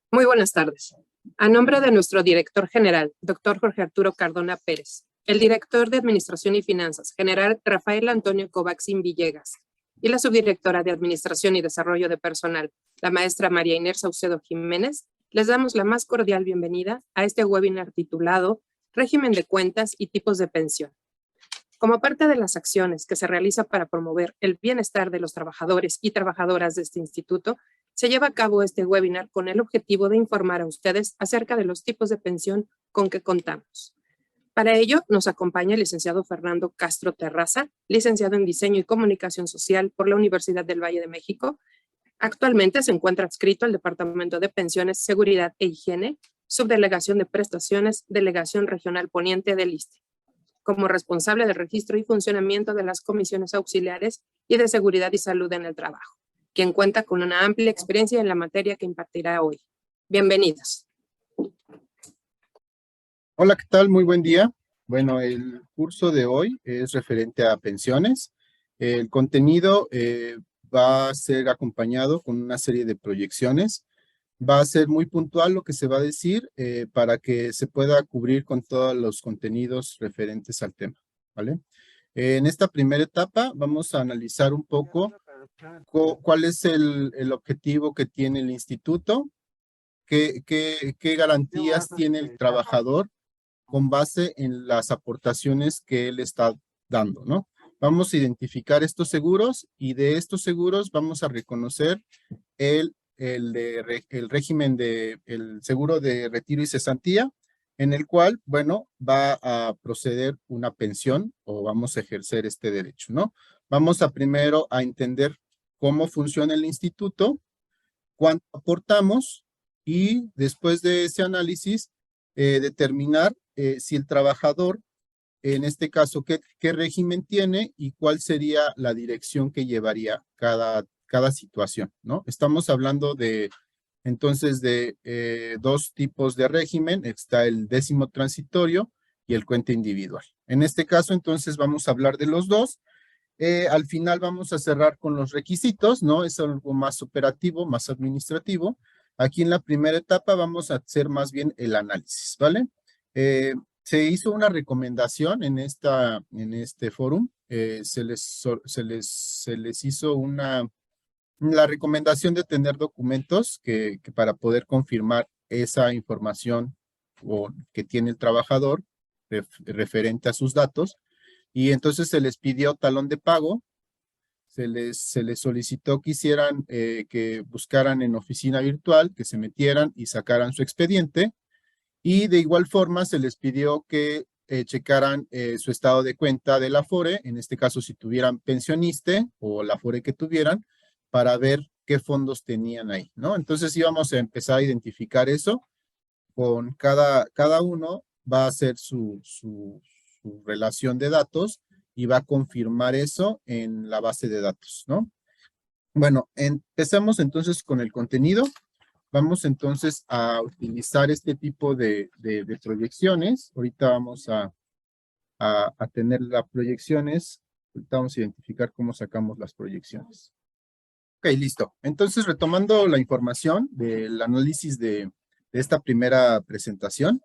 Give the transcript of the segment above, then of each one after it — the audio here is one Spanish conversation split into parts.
Muy buenas tardes. A nombre de nuestro director general, doctor Jorge Arturo Cardona Pérez, el director de Administración y Finanzas, general Rafael Antonio Covaxin Villegas, y la subdirectora de Administración y Desarrollo de Personal, la maestra María Inés Saucedo Jiménez, les damos la más cordial bienvenida a este webinar titulado Régimen de Cuentas y Tipos de Pensión. Como parte de las acciones que se realiza para promover el bienestar de los trabajadores y trabajadoras de este instituto, se lleva a cabo este webinar con el objetivo de informar a ustedes acerca de los tipos de pensión con que contamos. Para ello, nos acompaña el licenciado Fernando Castro Terraza, licenciado en Diseño y Comunicación Social por la Universidad del Valle de México. Actualmente se encuentra adscrito al Departamento de Pensiones, Seguridad e Higiene, Subdelegación de Prestaciones, Delegación Regional Poniente del ISSSTE, como responsable del registro y funcionamiento de las comisiones auxiliares y de seguridad y salud en el trabajo, quien cuenta con una amplia experiencia en la materia que impartirá hoy. Bienvenidos. Hola, ¿qué tal? Muy buen día. Bueno, el curso de hoy es referente a pensiones. El contenido va a ser acompañado con una serie de proyecciones. Va a ser muy puntual lo que se va a decir para que se pueda cubrir con todos los contenidos referentes al tema, ¿vale? En esta primera etapa vamos a analizar un poco cuál es el objetivo que tiene el instituto, qué garantías tiene el trabajador con base en las aportaciones que él está dando, ¿no? Vamos a identificar estos seguros y de estos seguros vamos a reconocer el régimen el seguro de retiro y cesantía, en el cual, bueno, va a proceder una pensión o vamos a ejercer este derecho, ¿no? Vamos a primero a entender cómo funciona el instituto, cuánto aportamos y después de ese análisis determinar si el trabajador, en este caso, qué régimen tiene y cuál sería la dirección que llevaría cada situación, ¿no? Estamos hablando entonces de dos tipos de régimen. Está el décimo transitorio y el cuenta individual. En este caso, entonces, vamos a hablar de los dos. Al final vamos a cerrar con los requisitos, ¿no? Es algo más operativo, más administrativo. Aquí en la primera etapa vamos a hacer más bien el análisis, ¿vale? Se hizo una recomendación en este fórum. Se les hizo la recomendación de tener documentos que para poder confirmar esa información que tiene el trabajador referente a sus datos. Y entonces se les pidió talón de pago, se les solicitó que que buscaran en oficina virtual, que se metieran y sacaran su expediente, y de igual forma se les pidió que checaran su estado de cuenta del Afore, en este caso si tuvieran pensioniste o el Afore que tuvieran, para ver qué fondos tenían ahí, ¿no? Entonces íbamos a empezar a identificar eso. Con cada uno va a hacer su relación de datos y va a confirmar eso en la base de datos, ¿no? Bueno, empezamos entonces con el contenido. Vamos entonces a utilizar este tipo de proyecciones. Ahorita vamos a tener las proyecciones. Ahorita vamos a identificar cómo sacamos las proyecciones. Ok, listo. Entonces, retomando la información del análisis de esta primera presentación,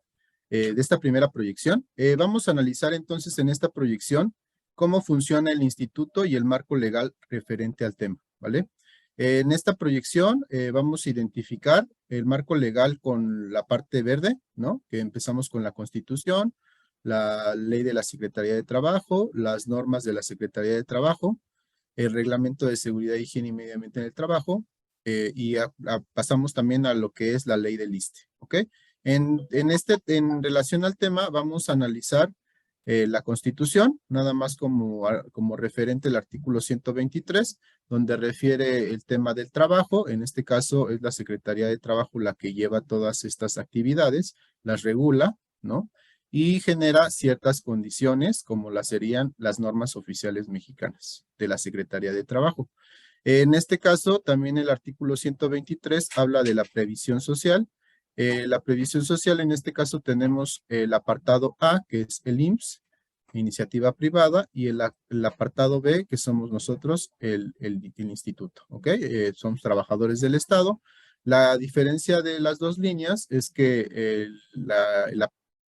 de esta primera proyección, vamos a analizar entonces en esta proyección cómo funciona el instituto y el marco legal referente al tema, ¿vale? En esta proyección vamos a identificar el marco legal con la parte verde, ¿no? Que empezamos con la Constitución, la ley de la Secretaría de Trabajo, las normas de la Secretaría de Trabajo, el reglamento de seguridad, higiene y medio ambiente en el trabajo, y pasamos también a lo que es la ley del ISSSTE, ¿ok? En relación al tema, vamos a analizar la Constitución, nada más como referente el artículo 123, donde refiere el tema del trabajo. En este caso es la Secretaría de Trabajo la que lleva todas estas actividades, las regula, ¿no? Y genera ciertas condiciones, como las serían las normas oficiales mexicanas de la Secretaría de Trabajo. En este caso, también el artículo 123 habla de la previsión social. La previsión social, en este caso, tenemos el apartado A, que es el IMSS, iniciativa privada, y el apartado B, que somos nosotros, el instituto, ¿ok? Somos trabajadores del Estado. La diferencia de las dos líneas es que la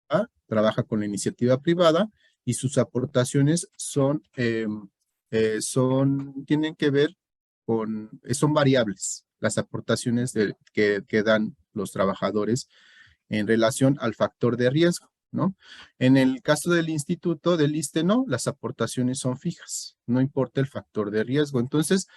A trabaja con la iniciativa privada y sus aportaciones tienen que ver son variables, las aportaciones que dan los trabajadores en relación al factor de riesgo, ¿no? En el caso del instituto del ISSSTE, no, las aportaciones son fijas, no importa el factor de riesgo. Entonces,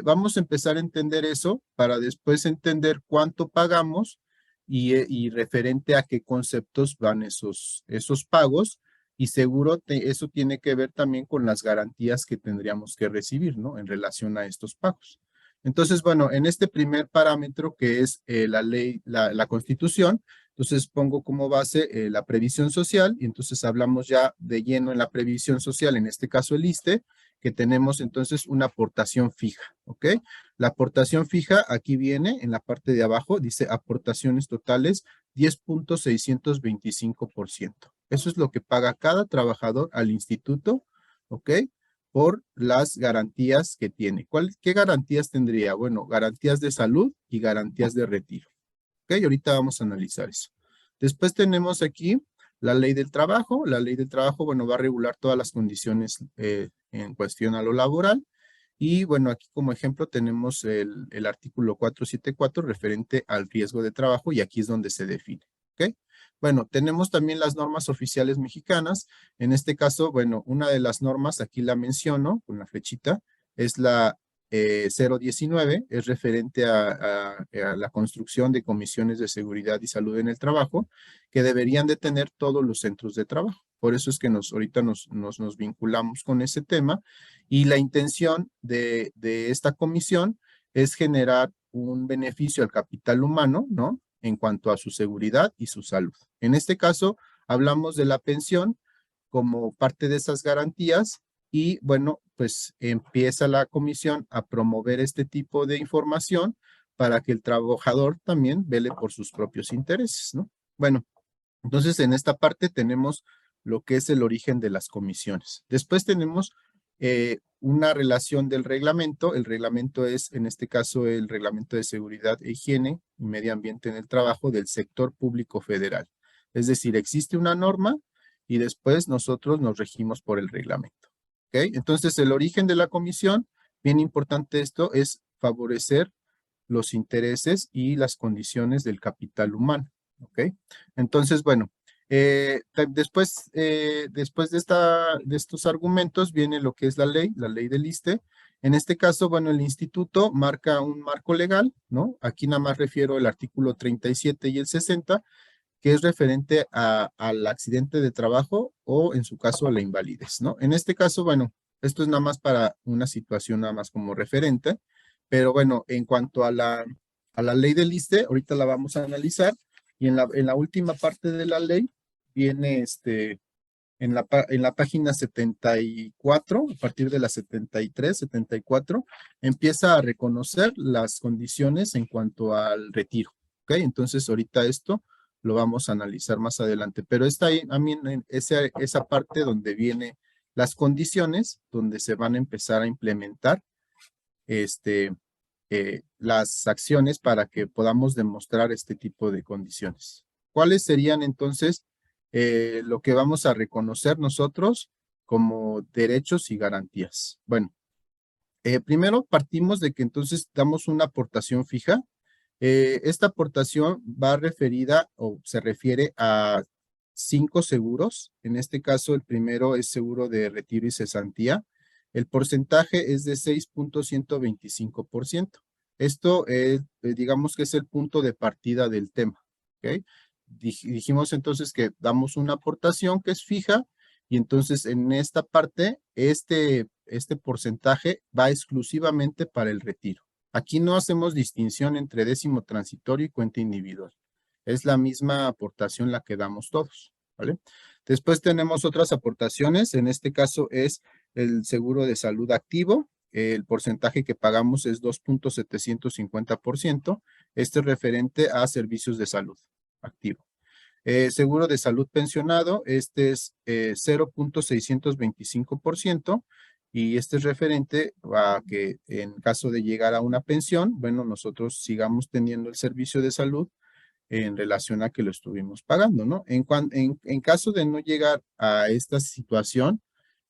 vamos a empezar a entender eso para después entender cuánto pagamos y referente a qué conceptos van esos pagos. Y seguro eso tiene que ver también con las garantías que tendríamos que recibir, ¿no? En relación a estos pagos. Entonces, bueno, en este primer parámetro que es la ley, la Constitución, entonces pongo como base la previsión social y entonces hablamos ya de lleno en la previsión social, en este caso el ISSSTE, que tenemos entonces una aportación fija, ¿ok? La aportación fija aquí viene en la parte de abajo, dice aportaciones totales 10.625%. Eso es lo que paga cada trabajador al instituto, ¿ok? Por las garantías que tiene. ¿Qué garantías tendría? Bueno, garantías de salud y garantías de retiro. ¿Ok? Ahorita vamos a analizar eso. Después tenemos aquí la ley del trabajo. La ley del trabajo, bueno, va a regular todas las condiciones en cuestión a lo laboral. Y bueno, aquí como ejemplo tenemos el artículo 474 referente al riesgo de trabajo y aquí es donde se define. ¿Ok? Bueno, tenemos también las normas oficiales mexicanas. En este caso, bueno, una de las normas, aquí la menciono con la flechita, es la 019, es referente a la construcción de comisiones de seguridad y salud en el trabajo que deberían de tener todos los centros de trabajo. Por eso es que ahorita nos vinculamos con ese tema y la intención de esta comisión es generar un beneficio al capital humano, ¿no? En cuanto a su seguridad y su salud. En este caso, hablamos de la pensión como parte de esas garantías y bueno, pues empieza la comisión a promover este tipo de información para que el trabajador también vele por sus propios intereses, ¿no? Bueno, entonces en esta parte tenemos lo que es el origen de las comisiones. Después tenemos una relación del reglamento. El reglamento es, en este caso, el Reglamento de Seguridad e Higiene y Medio Ambiente en el Trabajo del Sector Público Federal. Es decir, existe una norma y después nosotros nos regimos por el reglamento. ¿Ok? Entonces, el origen de la comisión, bien importante esto, es favorecer los intereses y las condiciones del capital humano. ¿Ok? Entonces, bueno, después de estos argumentos viene lo que es la ley del ISSSTE. En este caso, bueno, el instituto marca un marco legal, ¿no? Aquí nada más refiero al artículo 37 y el 60, que es referente al accidente de trabajo o en su caso a la invalidez, ¿no? En este caso, bueno, esto es nada más para una situación nada más como referente, pero bueno, en cuanto a la ley del ISSSTE, ahorita la vamos a analizar y en la última parte de la ley viene en la página 74, a partir de la 73, 74, empieza a reconocer las condiciones en cuanto al retiro, ¿ok? Entonces ahorita esto lo vamos a analizar más adelante, pero está ahí también esa parte donde viene las condiciones, donde se van a empezar a implementar las acciones para que podamos demostrar este tipo de condiciones. ¿Cuáles serían entonces lo que vamos a reconocer nosotros como derechos y garantías? Bueno, primero partimos de que entonces damos una aportación fija. Esta aportación va referida o se refiere a 5 seguros. En este caso, el primero es seguro de retiro y cesantía. El porcentaje es de 6.125%. Esto digamos que es el punto de partida del tema. ¿Ok? Dijimos entonces que damos una aportación que es fija y entonces en esta parte, este porcentaje va exclusivamente para el retiro. Aquí no hacemos distinción entre décimo transitorio y cuenta individual. Es la misma aportación la que damos todos, ¿vale? Después tenemos otras aportaciones. En este caso es el seguro de salud activo. El porcentaje que pagamos es 2.750%. Este es referente a servicios de salud activo. Seguro de salud pensionado, este es 0.625%. Y este es referente a que en caso de llegar a una pensión, bueno, nosotros sigamos teniendo el servicio de salud en relación a que lo estuvimos pagando, ¿no? En caso de no llegar a esta situación,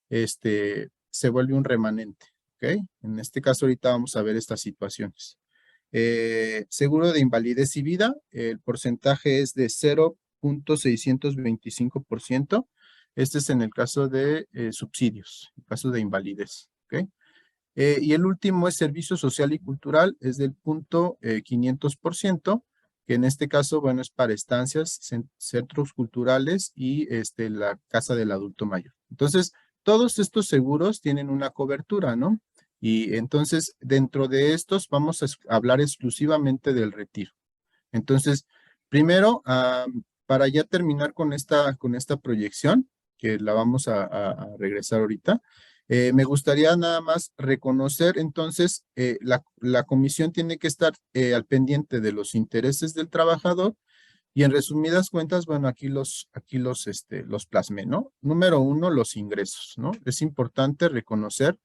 se vuelve un remanente, ¿ok? En este caso ahorita vamos a ver estas situaciones. Seguro de invalidez y vida, el porcentaje es de 0.625%. Este es en el caso de subsidios, en caso de invalidez, ¿ok? Y el último es servicio social y cultural, es del 0.500%, que en este caso, bueno, es para estancias, centros culturales y la casa del adulto mayor. Entonces, todos estos seguros tienen una cobertura, ¿no? Y entonces, dentro de estos, vamos a hablar exclusivamente del retiro. Entonces, primero, para ya terminar con esta proyección, que la vamos a regresar ahorita, me gustaría nada más reconocer, entonces, la comisión tiene que estar al pendiente de los intereses del trabajador y en resumidas cuentas, bueno, aquí los plasmé, ¿no? Número uno, los ingresos, ¿no? Es importante reconocer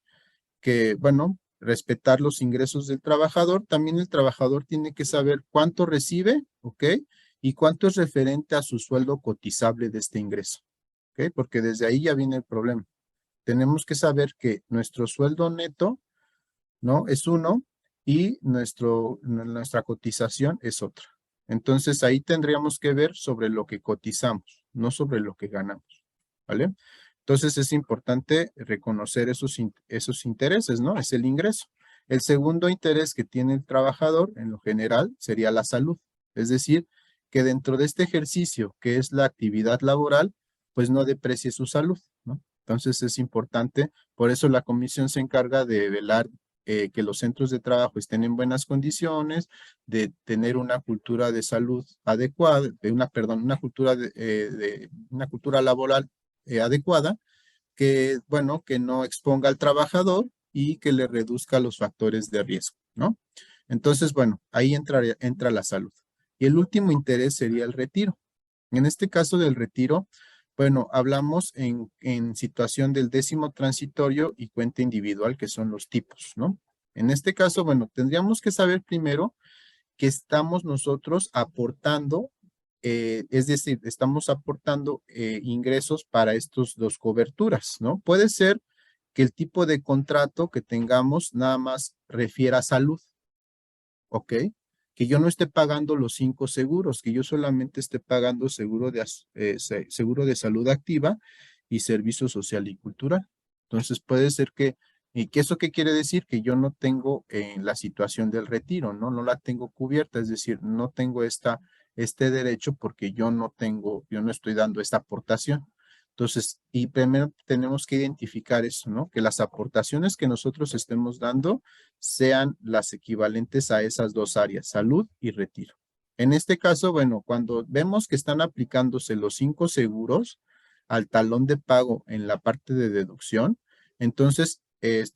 que, bueno, respetar los ingresos del trabajador. También el trabajador tiene que saber cuánto recibe, ¿ok? Y cuánto es referente a su sueldo cotizable de este ingreso, ¿ok? Porque desde ahí ya viene el problema. Tenemos que saber que nuestro sueldo neto, ¿no? Es uno y nuestra cotización es otra. Entonces ahí tendríamos que ver sobre lo que cotizamos, no sobre lo que ganamos, ¿vale? Entonces es importante reconocer esos intereses, ¿no? Es el ingreso. El segundo interés que tiene el trabajador, en lo general, sería la salud. Es decir, que dentro de este ejercicio, que es la actividad laboral, pues no deprecie su salud, ¿no? Entonces es importante, por eso la comisión se encarga de velar que los centros de trabajo estén en buenas condiciones, de tener una cultura de salud adecuada, una cultura laboral adecuada, que, bueno, que no exponga al trabajador y que le reduzca los factores de riesgo, ¿no? Entonces, bueno, ahí entra la salud. Y el último interés sería el retiro. En este caso del retiro, bueno, hablamos en situación del décimo transitorio y cuenta individual, que son los tipos, ¿no? En este caso, bueno, tendríamos que saber primero que estamos nosotros aportando, es decir, estamos aportando ingresos para estos dos coberturas, ¿no? Puede ser que el tipo de contrato que tengamos nada más refiera a salud, ¿ok? Que yo no esté pagando los 5 seguros, que yo solamente esté pagando seguro de salud activa y servicio social y cultural. Entonces puede ser ¿y que eso qué quiere decir? Que yo no tengo la situación del retiro, ¿no? No la tengo cubierta, es decir, no tengo este derecho porque yo no estoy dando esta aportación. Entonces, y primero tenemos que identificar eso, ¿no? Que las aportaciones que nosotros estemos dando sean las equivalentes a esas dos áreas, salud y retiro. En este caso, bueno, cuando vemos que están aplicándose los 5 seguros al talón de pago en la parte de deducción, entonces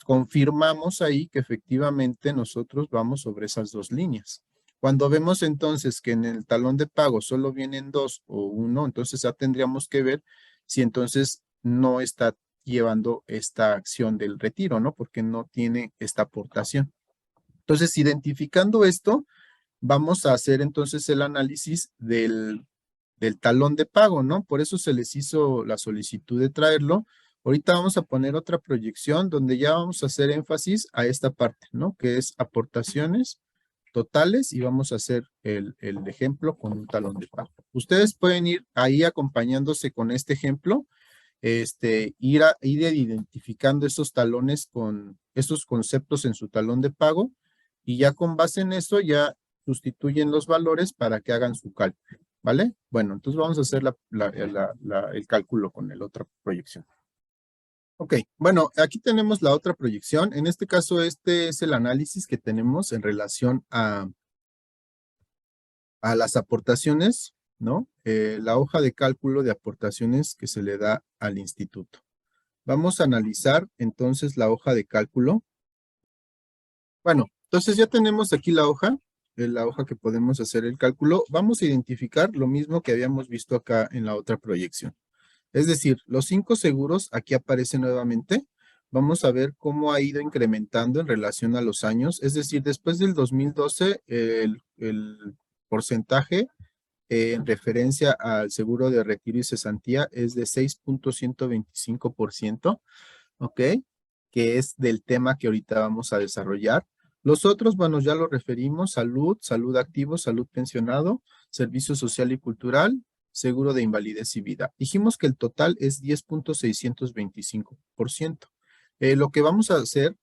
confirmamos ahí que efectivamente nosotros vamos sobre esas dos líneas. Cuando vemos entonces que en el talón de pago solo vienen 2 o 1, entonces ya tendríamos que ver si entonces no está llevando esta acción del retiro, ¿no? Porque no tiene esta aportación. Entonces, identificando esto, vamos a hacer entonces el análisis del talón de pago, ¿no? Por eso se les hizo la solicitud de traerlo. Ahorita vamos a poner otra proyección donde ya vamos a hacer énfasis a esta parte, ¿no? Que es aportaciones totales y vamos a hacer el ejemplo con un talón de pago. Ustedes pueden ir ahí acompañándose con este ejemplo, ir identificando esos talones con esos conceptos en su talón de pago y ya con base en eso ya sustituyen los valores para que hagan su cálculo, ¿vale? Bueno, entonces vamos a hacer el cálculo con la otra proyección. Ok, bueno, aquí tenemos la otra proyección. En este caso, este es el análisis que tenemos en relación a las aportaciones, ¿no? La hoja de cálculo de aportaciones que se le da al instituto. Vamos a analizar entonces la hoja de cálculo. Bueno, entonces ya tenemos aquí la hoja que podemos hacer el cálculo. Vamos a identificar lo mismo que habíamos visto acá en la otra proyección. Es decir, los 5 seguros aquí aparecen nuevamente vamos a ver cómo ha ido incrementando en relación a los años. Es decir, después del 2012, el porcentaje en referencia al seguro de retiro y cesantía es de 6.125%, ¿ok? Que es del tema que ahorita vamos a desarrollar. Los otros, bueno, ya lo referimos: salud, salud activo, salud pensionado, servicio social y cultural, seguro de invalidez y vida. Dijimos que el total es 10.625%. Lo que vamos a hacer,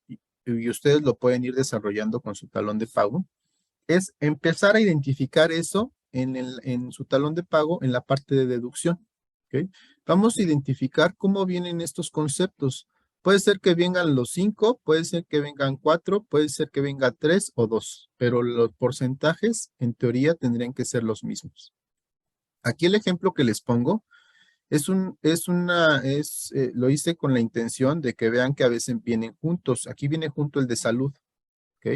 y ustedes lo pueden ir desarrollando con su talón de pago, es empezar a identificar eso en su talón de pago en la parte de deducción. ¿Ok? Vamos a identificar cómo vienen estos conceptos. Puede ser que vengan los 5, puede ser que vengan 4, puede ser que venga 3 o 2, pero los porcentajes en teoría tendrían que ser los mismos. Aquí el ejemplo que les pongo lo hice con la intención de que vean que a veces vienen juntos. Aquí viene junto el de salud, ¿ok?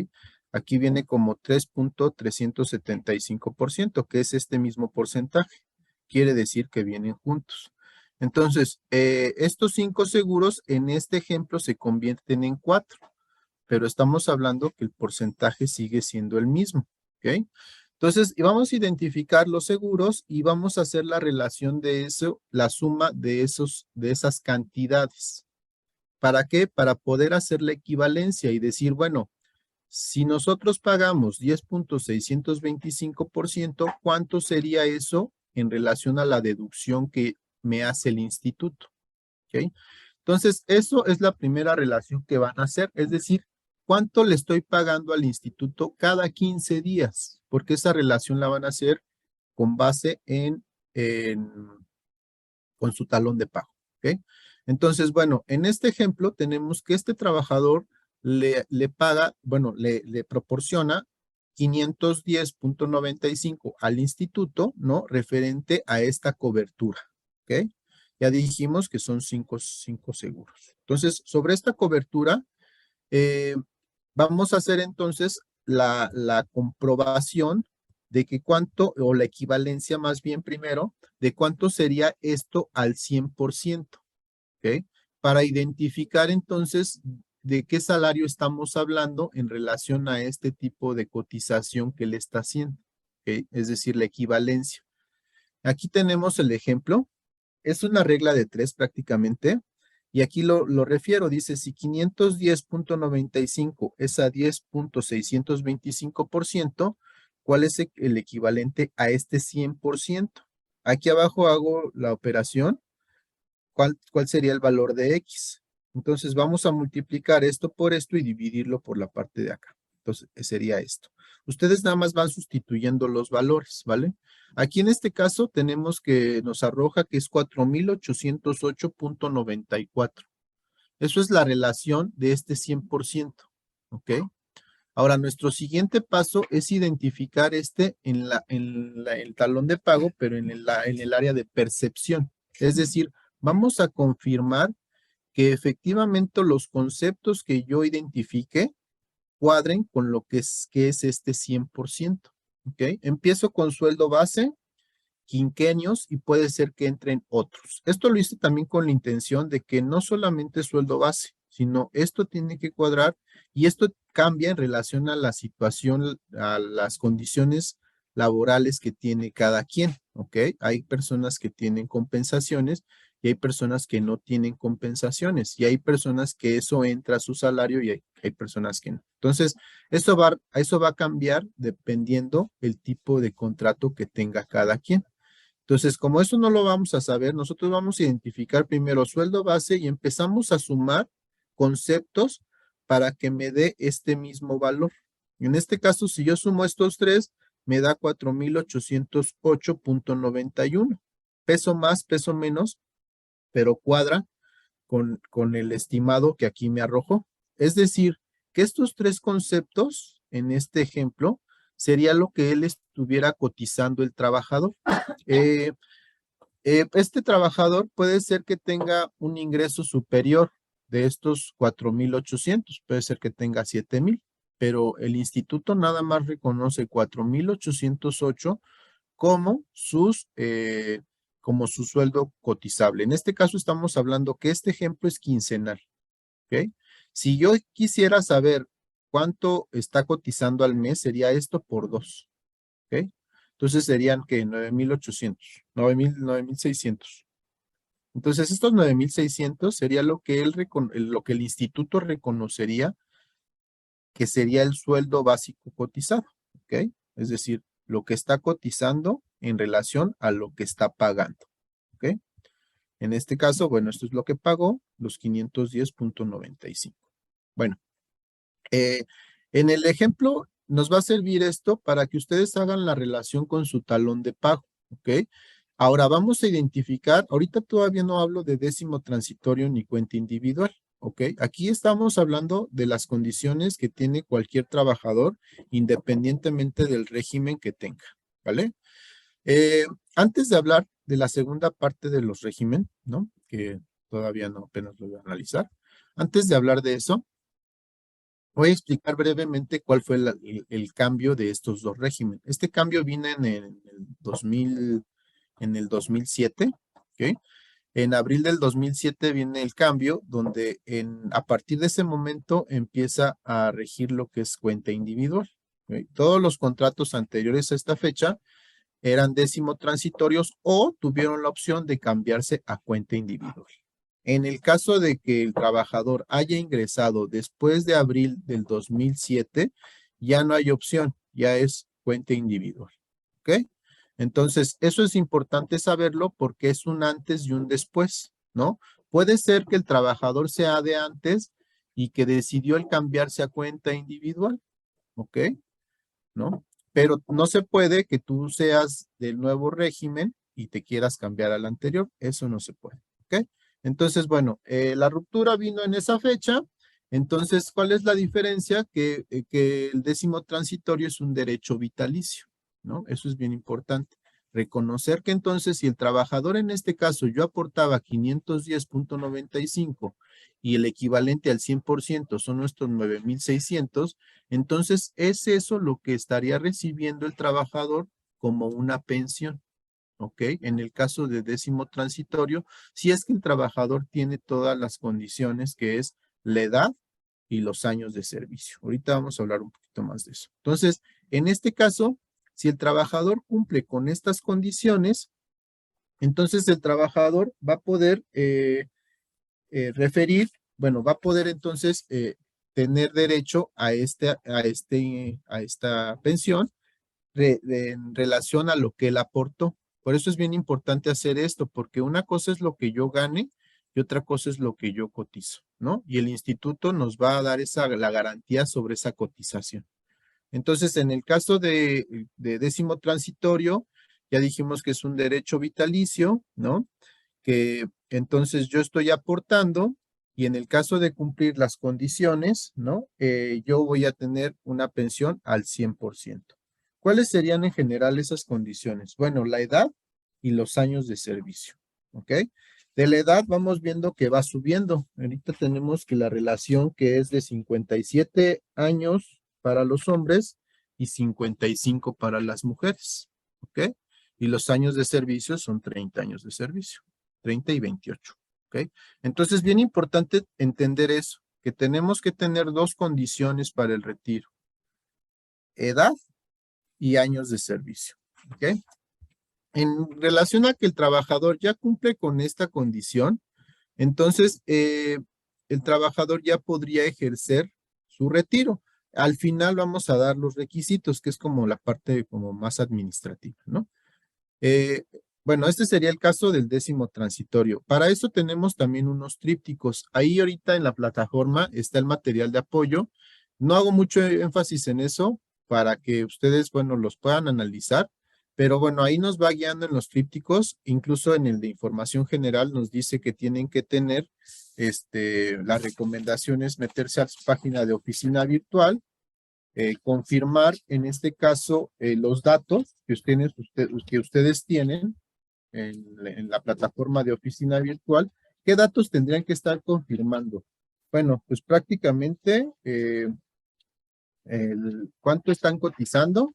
Aquí viene como 3.375%, que es este mismo porcentaje. Quiere decir que vienen juntos. Entonces, estos 5 seguros en este ejemplo se convierten en 4, pero estamos hablando que el porcentaje sigue siendo el mismo, ¿ok? Entonces, vamos a identificar los seguros y vamos a hacer la relación de eso, la suma de esas cantidades. ¿Para qué? Para poder hacer la equivalencia y decir, bueno, si nosotros pagamos 10.625%, ¿cuánto sería eso en relación a la deducción que me hace el instituto? ¿Ok? Entonces, eso es la primera relación que van a hacer, es decir, ¿cuánto le estoy pagando al instituto cada 15 días? Porque esa relación la van a hacer con base con su talón de pago. ¿Ok? Entonces, bueno, en este ejemplo tenemos que este trabajador le paga, bueno, le proporciona 510.95 al instituto, ¿no? Referente a esta cobertura, ¿ok? Ya dijimos que son cinco seguros. Entonces, sobre esta cobertura, vamos a hacer entonces la comprobación de que cuánto, o la equivalencia más bien primero, de cuánto sería esto al 100%, ¿ok? Para identificar entonces de qué salario estamos hablando en relación a este tipo de cotización que le está haciendo, ¿ok? Es decir, la equivalencia. Aquí tenemos el ejemplo. Es una regla de 3 prácticamente. Y aquí lo refiero, dice, si 510.95 es a 10.625%, ¿cuál es el equivalente a este 100%? Aquí abajo hago la operación. ¿Cuál sería el valor de X? Entonces vamos a multiplicar esto por esto y dividirlo por la parte de acá. Entonces sería esto. Ustedes nada más van sustituyendo los valores, ¿vale? Aquí en este caso tenemos que nos arroja que es 4.808.94. Eso es la relación de este 100%, ¿ok? Ahora, nuestro siguiente paso es identificar en el talón de pago, pero en el área de percepción. Es decir, vamos a confirmar que efectivamente los conceptos que yo identifique cuadren con lo que es este 100%. ¿Ok? Empiezo con sueldo base, quinquenios y puede ser que entren otros. Esto lo hice también con la intención de que no solamente sueldo base, sino esto tiene que cuadrar y esto cambia en relación a la situación, a las condiciones laborales que tiene cada quien, ¿ok? Hay personas que tienen compensaciones y hay personas que no tienen compensaciones y hay personas que eso entra a su salario y hay personas que no. Entonces, eso va a cambiar dependiendo el tipo de contrato que tenga cada quien. Entonces, como eso no lo vamos a saber, nosotros vamos a identificar primero sueldo base y empezamos a sumar conceptos para que me dé este mismo valor. En este caso, si yo sumo estos tres, me da 4.808.91. Peso más, peso menos, pero cuadra con el estimado que aquí me arrojó. Es decir, que estos tres conceptos, en este ejemplo, sería lo que él estuviera cotizando el trabajador. Eh, este trabajador puede ser que tenga un ingreso superior de estos 4.800, puede ser que tenga 7,000, pero el instituto nada más reconoce 4.808 como como su sueldo cotizable. En este caso estamos hablando que este ejemplo es quincenal, ¿ok? Si yo quisiera saber cuánto está cotizando al mes, sería esto por 2, ¿ok? Entonces serían que 9,800, 9,600. Entonces estos 9,600 sería lo que lo que el instituto reconocería que sería el sueldo básico cotizado, ¿ok? Es decir, lo que está cotizando en relación a lo que está pagando, ¿ok? En este caso, bueno, esto es lo que pagó, los 510.95. Bueno, en el ejemplo nos va a servir esto para que ustedes hagan la relación con su talón de pago, ¿ok? Ahora vamos a identificar, ahorita todavía no hablo de décimo transitorio ni cuenta individual, ¿ok? Aquí estamos hablando de las condiciones que tiene cualquier trabajador independientemente del régimen que tenga, ¿vale? Antes de hablar de la segunda parte de los régimen, ¿no? Que todavía no, apenas lo voy a analizar. Antes de hablar de eso, voy a explicar brevemente cuál fue el cambio de estos dos regímenes. Este cambio vino en el 2007, ¿ok? En abril del 2007 viene el cambio donde a partir de ese momento empieza a regir lo que es cuenta individual, ¿ok? Todos los contratos anteriores a esta fecha eran décimo transitorios o tuvieron la opción de cambiarse a cuenta individual. En el caso de que el trabajador haya ingresado después de abril del 2007, ya no hay opción, ya es cuenta individual. ¿Ok? Entonces, eso es importante saberlo porque es un antes y un después, ¿no? Puede ser que el trabajador sea de antes y que decidió el cambiarse a cuenta individual, ¿ok? ¿No? Pero no se puede que tú seas del nuevo régimen y te quieras cambiar al anterior, eso no se puede, ¿ok? Entonces, bueno, la ruptura vino en esa fecha, entonces, ¿cuál es la diferencia? Que el décimo transitorio es un derecho vitalicio, ¿no? Eso es bien importante. Reconocer que entonces si el trabajador en este caso yo aportaba 510.95 y el equivalente al 100% son nuestros 9,600, entonces es eso lo que estaría recibiendo el trabajador como una pensión, ¿ok? En el caso de décimo transitorio, si es que el trabajador tiene todas las condiciones que es la edad y los años de servicio. Ahorita vamos a hablar un poquito más de eso. Entonces, en este caso, si el trabajador cumple con estas condiciones, entonces el trabajador va a poder referir, bueno, va a poder entonces tener derecho a esta pensión en relación a lo que él aportó. Por eso es bien importante hacer esto, porque una cosa es lo que yo gane y otra cosa es lo que yo cotizo, ¿no? Y el instituto nos va a dar la garantía sobre esa cotización. Entonces, en el caso de décimo transitorio, ya dijimos que es un derecho vitalicio, ¿no? Que entonces yo estoy aportando y en el caso de cumplir las condiciones, ¿no? Yo voy a tener una pensión al 100%. ¿Cuáles serían en general esas condiciones? Bueno, la edad y los años de servicio, ¿ok? De la edad vamos viendo que va subiendo. Ahorita tenemos que la relación que es de 57 años para los hombres y 55 para las mujeres, ¿ok? Y los años de servicio son 30 años de servicio. 30 y 28, ¿ok? Entonces, bien importante entender eso, que tenemos que tener dos condiciones para el retiro. Edad y años de servicio, ¿ok? En relación a que el trabajador ya cumple con esta condición, entonces el trabajador ya podría ejercer su retiro. Al final vamos a dar los requisitos, que es como la parte como más administrativa, ¿no? Bueno, este sería el caso del décimo transitorio. Para eso tenemos también unos trípticos. Ahí ahorita en la plataforma está el material de apoyo. No hago mucho énfasis en eso para que ustedes, bueno, los puedan analizar, pero bueno, ahí nos va guiando en los trípticos, incluso en el de información general nos dice que tienen que tener, las recomendaciones, meterse a su página de oficina virtual, confirmar en este caso los datos que ustedes tienen en la plataforma de oficina virtual. ¿Qué datos tendrían que estar confirmando? Bueno, pues prácticamente cuánto están cotizando,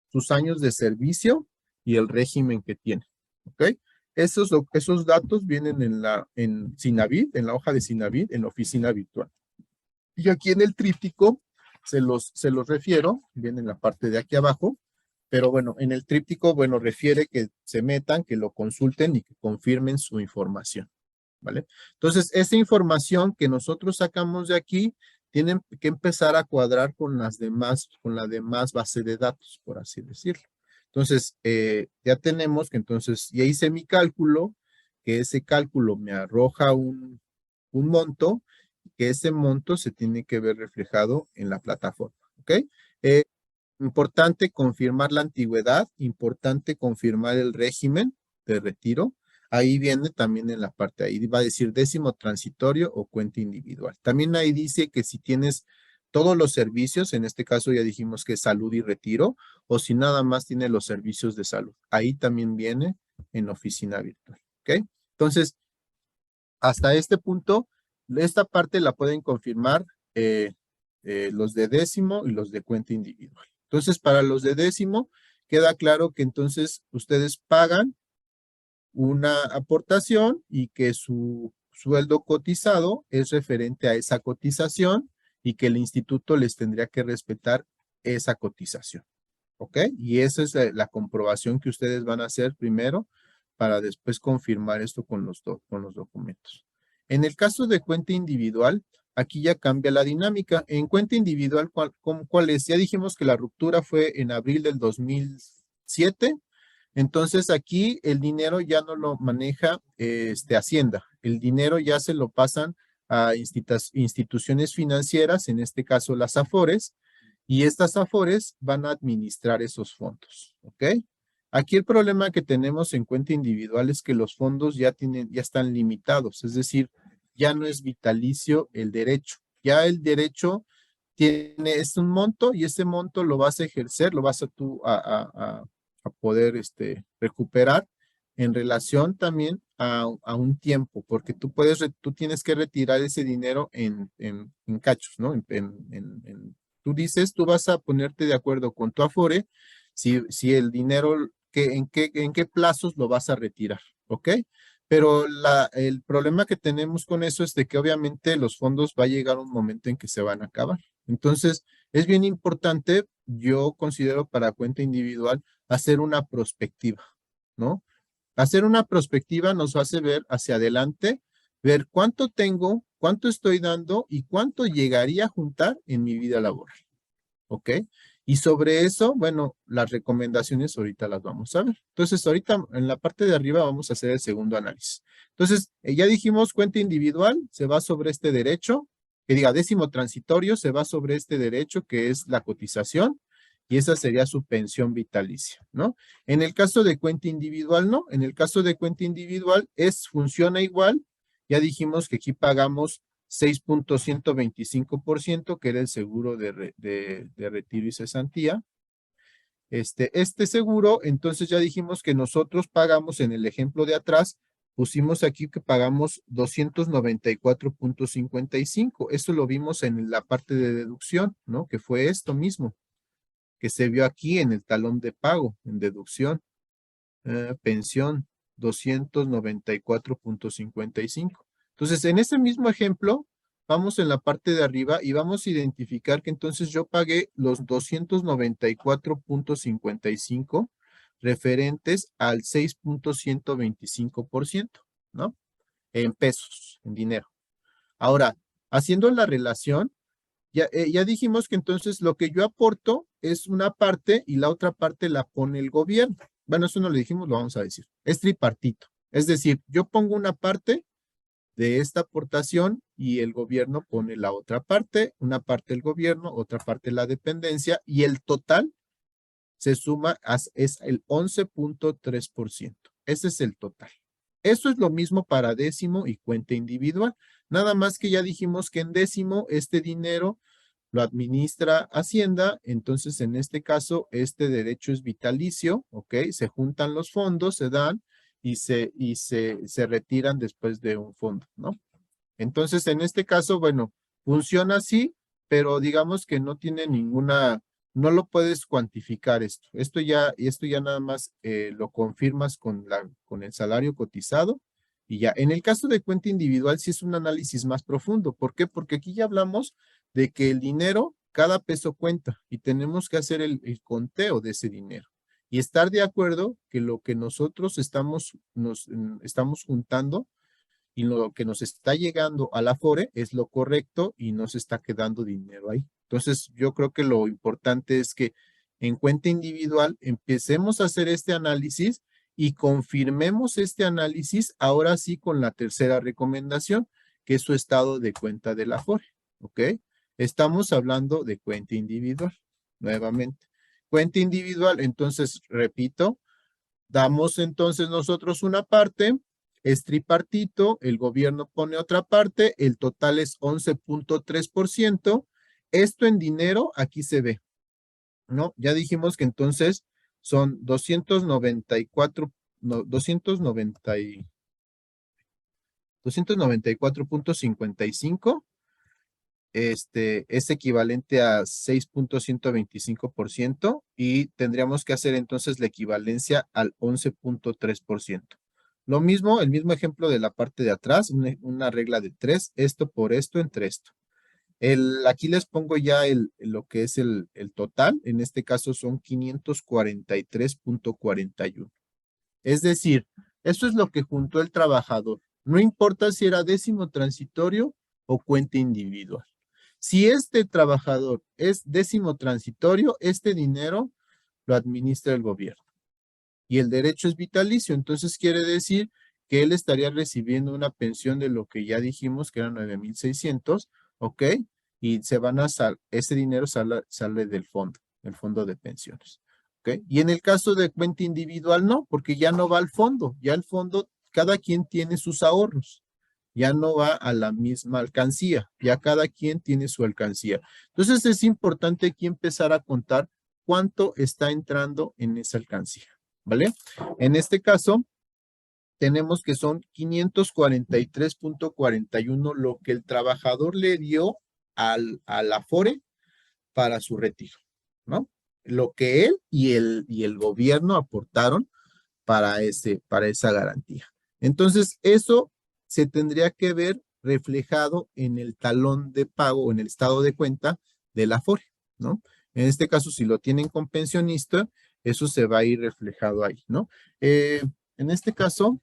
sus años de servicio y el régimen que tienen, ¿ok? Esos datos vienen en Sinavit, en la hoja de Sinavit, en la oficina virtual. Y aquí en el tríptico se los refiero, viene en la parte de aquí abajo, pero bueno, en el tríptico, bueno, refiere que se metan, que lo consulten y que confirmen su información, ¿vale? Entonces, esa información que nosotros sacamos de aquí, tienen que empezar a cuadrar con la demás base de datos, por así decirlo. Entonces, ya tenemos que entonces, ya hice mi cálculo, que ese cálculo me arroja un monto, que ese monto se tiene que ver reflejado en la plataforma, ¿ok? Importante confirmar la antigüedad, importante confirmar el régimen de retiro. Ahí viene también en la parte, ahí va a decir décimo transitorio o cuenta individual. También ahí dice que si tienes todos los servicios, en este caso ya dijimos que salud y retiro, o si nada más tiene los servicios de salud. Ahí también viene en oficina virtual, ¿ok? Entonces, hasta este punto, esta parte la pueden confirmar los de décimo y los de cuenta individual. Entonces, para los de décimo, queda claro que entonces ustedes pagan una aportación y que su sueldo cotizado es referente a esa cotización y que el instituto les tendría que respetar esa cotización. ¿Ok? Y esa es la comprobación que ustedes van a hacer primero para después confirmar esto con los documentos. En el caso de cuenta individual, aquí ya cambia la dinámica. En cuenta individual, ¿cuál es? Ya dijimos que la ruptura fue en abril del 2007. Entonces aquí el dinero ya no lo maneja Hacienda. El dinero ya se lo pasan a instituciones financieras, en este caso las Afores, y estas Afores van a administrar esos fondos, ¿ok? Aquí el problema que tenemos en cuenta individual es que los fondos ya están limitados, es decir, ya no es vitalicio el derecho. Ya el derecho es un monto y ese monto lo vas a ejercer, lo vas a poder recuperar en relación también a un tiempo, porque tú tienes que retirar ese dinero en cachos, ¿no? Tú dices, tú vas a ponerte de acuerdo con tu Afore si el dinero, en qué plazos lo vas a retirar, ¿ok? Pero el problema que tenemos con eso es de que obviamente los fondos va a llegar un momento en que se van a acabar. Entonces, es bien importante, yo considero para cuenta individual, hacer una prospectiva, ¿no? Hacer una prospectiva nos hace ver hacia adelante, ver cuánto tengo, cuánto estoy dando y cuánto llegaría a juntar en mi vida laboral. ¿Ok? Y sobre eso, bueno, las recomendaciones ahorita las vamos a ver. Entonces, ahorita en la parte de arriba vamos a hacer el segundo análisis. Entonces, ya dijimos, cuenta individual se va sobre este derecho, que diga décimo transitorio, se va sobre este derecho que es la cotización, y esa sería su pensión vitalicia, ¿no? En el caso de cuenta individual, no. En el caso de cuenta individual, funciona igual. Ya dijimos que aquí pagamos 6.125%, que era el seguro de retiro y cesantía. Este seguro, entonces ya dijimos que nosotros pagamos en el ejemplo de atrás, pusimos aquí que pagamos 294.55. Eso lo vimos en la parte de deducción, ¿no? Que fue esto mismo, que se vio aquí en el talón de pago, en deducción. Pensión, 294.55. Entonces, en ese mismo ejemplo, vamos en la parte de arriba y vamos a identificar que entonces yo pagué los 294.55 referentes al 6.125%, ¿no? En pesos, en dinero. Ahora, haciendo la relación, ya dijimos que entonces lo que yo aporto es una parte y la otra parte la pone el gobierno. Bueno, eso no lo dijimos, lo vamos a decir. Es tripartito. Es decir, yo pongo una parte de esta aportación y el gobierno pone la otra parte, una parte el gobierno, otra parte la dependencia y el total se suma, es el 11.3%. Ese es el total. Eso es lo mismo para décimo y cuenta individual. Nada más que ya dijimos que en décimo este dinero lo administra Hacienda, entonces en este caso este derecho es vitalicio, ¿ok? Se juntan los fondos, se dan y se retiran después de un fondo, ¿no? Entonces en este caso, bueno, funciona así, pero digamos que no tiene ninguna no lo puedes cuantificar esto. Esto ya nada más lo confirmas con el salario cotizado y ya. En el caso de cuenta individual sí es un análisis más profundo. ¿Por qué? Porque aquí ya hablamos de que el dinero, cada peso cuenta y tenemos que hacer el conteo de ese dinero y estar de acuerdo que lo que nosotros estamos juntando y lo que nos está llegando a la Afore es lo correcto y no se está quedando dinero ahí. Entonces, yo creo que lo importante es que en cuenta individual empecemos a hacer este análisis y confirmemos este análisis ahora sí con la tercera recomendación, que es su estado de cuenta de la Afore, ¿ok? Estamos hablando de cuenta individual, nuevamente. Cuenta individual, entonces, repito, damos entonces nosotros una parte, es tripartito, el gobierno pone otra parte, el total es 11.3%. Esto en dinero aquí se ve, ¿no? Ya dijimos que entonces son 294, no, 294.55. Es equivalente a 6.125% y tendríamos que hacer entonces la equivalencia al 11.3%. Lo mismo, el mismo ejemplo de la parte de atrás, una regla de 3, esto por esto entre esto. Aquí les pongo ya lo que es el total, en este caso son 543.41. Es decir, eso es lo que juntó el trabajador. No importa si era décimo transitorio o cuenta individual. Si este trabajador es décimo transitorio, este dinero lo administra el gobierno. Y el derecho es vitalicio, entonces quiere decir que él estaría recibiendo una pensión de lo que ya dijimos que eran 9,600, ¿ok? Y ese dinero sale del fondo, el fondo de pensiones, ¿ok? Y en el caso de cuenta individual no, porque ya no va al fondo, ya el fondo, cada quien tiene sus ahorros, ya no va a la misma alcancía, ya cada quien tiene su alcancía. Entonces es importante aquí empezar a contar cuánto está entrando en esa alcancía, ¿vale? En este caso, tenemos que son 543.41 lo que el trabajador le dio al Afore para su retiro, ¿no? Lo que él y el gobierno aportaron para esa garantía. Entonces, eso se tendría que ver reflejado en el talón de pago, en el estado de cuenta de la Afore, ¿no? En este caso, si lo tienen con pensionista, eso se va a ir reflejado ahí, ¿no? En este caso,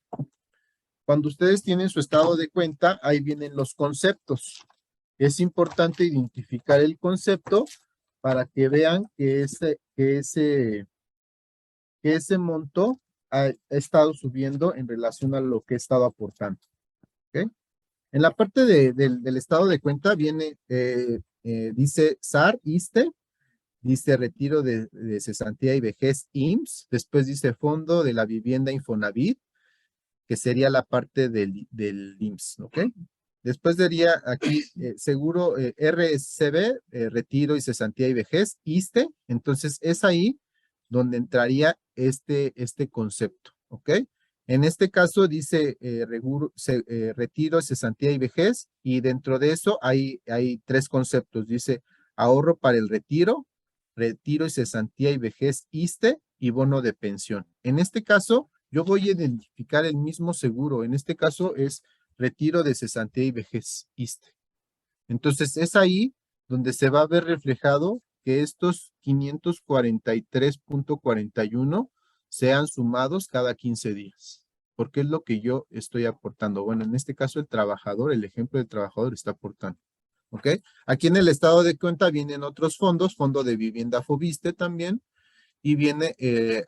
cuando ustedes tienen su estado de cuenta, ahí vienen los conceptos. Es importante identificar el concepto para que vean que ese monto ha estado subiendo en relación a lo que he estado aportando. ¿Okay? En la parte del estado de cuenta viene, dice SAR, ISSSTE, dice retiro de cesantía y vejez IMSS, después dice fondo de la vivienda Infonavit, que sería la parte del IMSS, ¿ok? Después diría aquí seguro RSCB, retiro y cesantía y vejez, ISSSTE, entonces es ahí donde entraría este concepto, ¿ok? En este caso dice retiro, cesantía y vejez, y dentro de eso hay tres conceptos. Dice ahorro para el retiro y cesantía y vejez ISSSTE y bono de pensión. En este caso, yo voy a identificar el mismo seguro. En este caso es retiro de cesantía y vejez ISSSTE. Entonces es ahí donde se va a ver reflejado que estos 543.41 sean sumados cada 15 días, porque es lo que yo estoy aportando. Bueno, en este caso el trabajador, el ejemplo del trabajador está aportando. ¿Ok? Aquí en el estado de cuenta vienen otros fondos, fondo de vivienda Fobiste también, y viene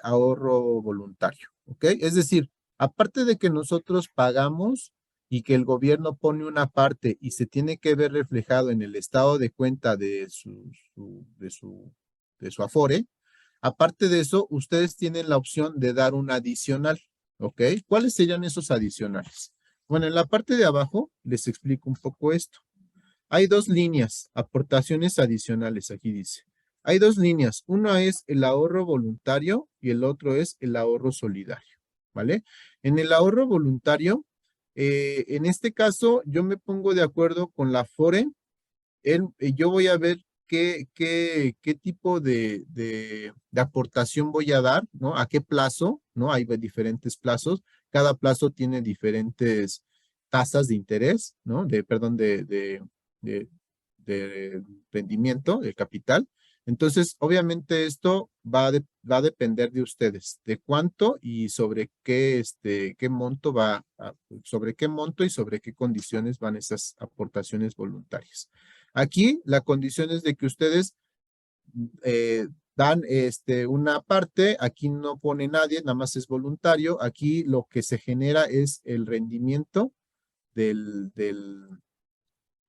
ahorro voluntario. ¿Ok? Es decir, aparte de que nosotros pagamos y que el gobierno pone una parte y se tiene que ver reflejado en el estado de cuenta de su Afore, aparte de eso, ustedes tienen la opción de dar un adicional, ¿ok? ¿Cuáles serían esos adicionales? Bueno, en la parte de abajo les explico un poco esto. Hay dos líneas, aportaciones adicionales, aquí dice. Hay dos líneas, una es el ahorro voluntario y el otro es el ahorro solidario, ¿vale? En el ahorro voluntario, en este caso, yo me pongo de acuerdo con la Afore, yo voy a ver qué tipo de aportación voy a dar, ¿no? ¿A qué plazo? ¿No? Hay diferentes plazos. Cada plazo tiene diferentes tasas de interés, ¿no? Perdón, de rendimiento, de capital. Entonces, obviamente esto va a depender de ustedes, de cuánto y sobre qué monto sobre qué monto y sobre qué condiciones van esas aportaciones voluntarias. Aquí la condición es de que ustedes dan una parte, aquí no pone nadie, nada más es voluntario, aquí lo que se genera es el rendimiento del, del,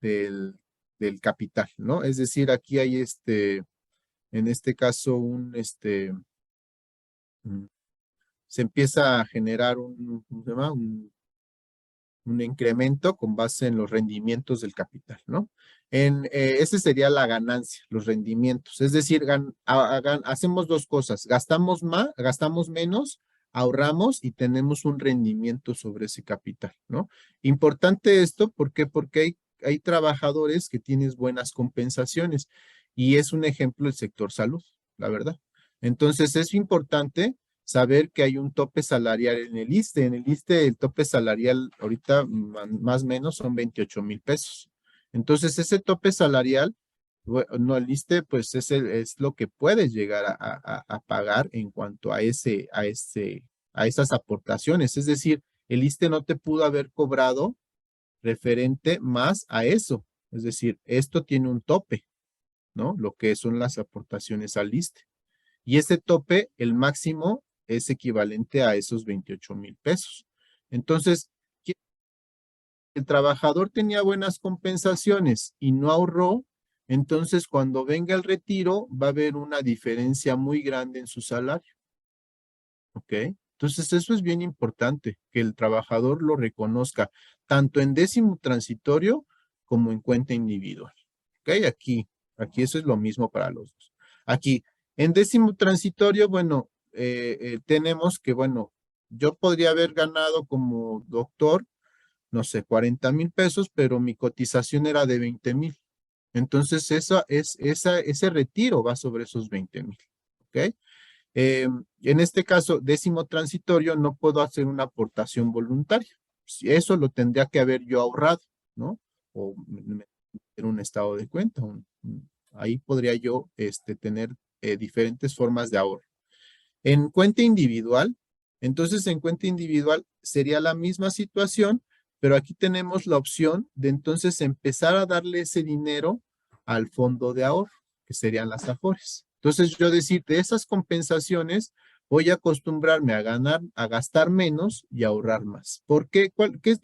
del capital, ¿no? Es decir, aquí hay en este caso mm, se empieza a generar ¿cómo se llama? Un incremento con base en los rendimientos del capital, ¿no? Ese sería la ganancia, los rendimientos. Es decir, hacemos dos cosas, gastamos menos, ahorramos y tenemos un rendimiento sobre ese capital, ¿no? Importante esto, ¿por qué? Porque hay trabajadores que tienen buenas compensaciones y es un ejemplo el sector salud, la verdad. Entonces es importante saber que hay un tope salarial en el ISSSTE. En el ISSSTE el tope salarial ahorita más o menos son 28,000 pesos. Entonces ese tope salarial, no, el ISSSTE pues es lo que puedes llegar a pagar en cuanto a esas aportaciones. Es decir, el ISSSTE no te pudo haber cobrado referente más a eso. Es decir, esto tiene un tope, ¿no? Lo que son las aportaciones al ISSSTE. Y ese tope, el máximo, es equivalente a esos 28,000 pesos. Entonces, el trabajador tenía buenas compensaciones y no ahorró, entonces cuando venga el retiro va a haber una diferencia muy grande en su salario. ¿Ok? Entonces, eso es bien importante, que el trabajador lo reconozca, tanto en décimo transitorio como en cuenta individual. ¿Ok? Aquí eso es lo mismo para los dos. Aquí, en décimo transitorio, bueno, tenemos que, bueno, yo podría haber ganado como doctor, no sé, 40,000 pesos, pero mi cotización era de 20,000. Entonces, ese retiro va sobre esos 20,000. ¿Ok? En este caso, décimo transitorio, no puedo hacer una aportación voluntaria. Si eso lo tendría que haber yo ahorrado, ¿no? O en un estado de cuenta. Ahí podría yo tener diferentes formas de ahorro. En cuenta individual, entonces en cuenta individual sería la misma situación, pero aquí tenemos la opción de entonces empezar a darle ese dinero al fondo de ahorro, que serían las AFORES. Entonces yo decir, de esas compensaciones voy a acostumbrarme a gastar menos y ahorrar más. ¿Por qué? ¿Por qué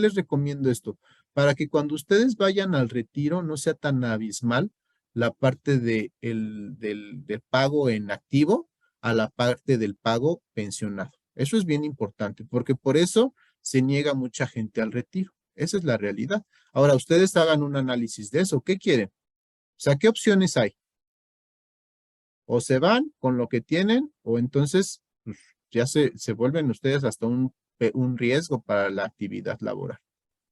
les recomiendo esto? Para que cuando ustedes vayan al retiro no sea tan abismal la parte del pago en activo a la parte del pago pensionado. Eso es bien importante, porque por eso se niega mucha gente al retiro. Esa es la realidad. Ahora, ustedes hagan un análisis de eso. ¿Qué quieren? O sea, ¿qué opciones hay? O se van con lo que tienen, o entonces pues, ya se vuelven ustedes hasta un riesgo para la actividad laboral,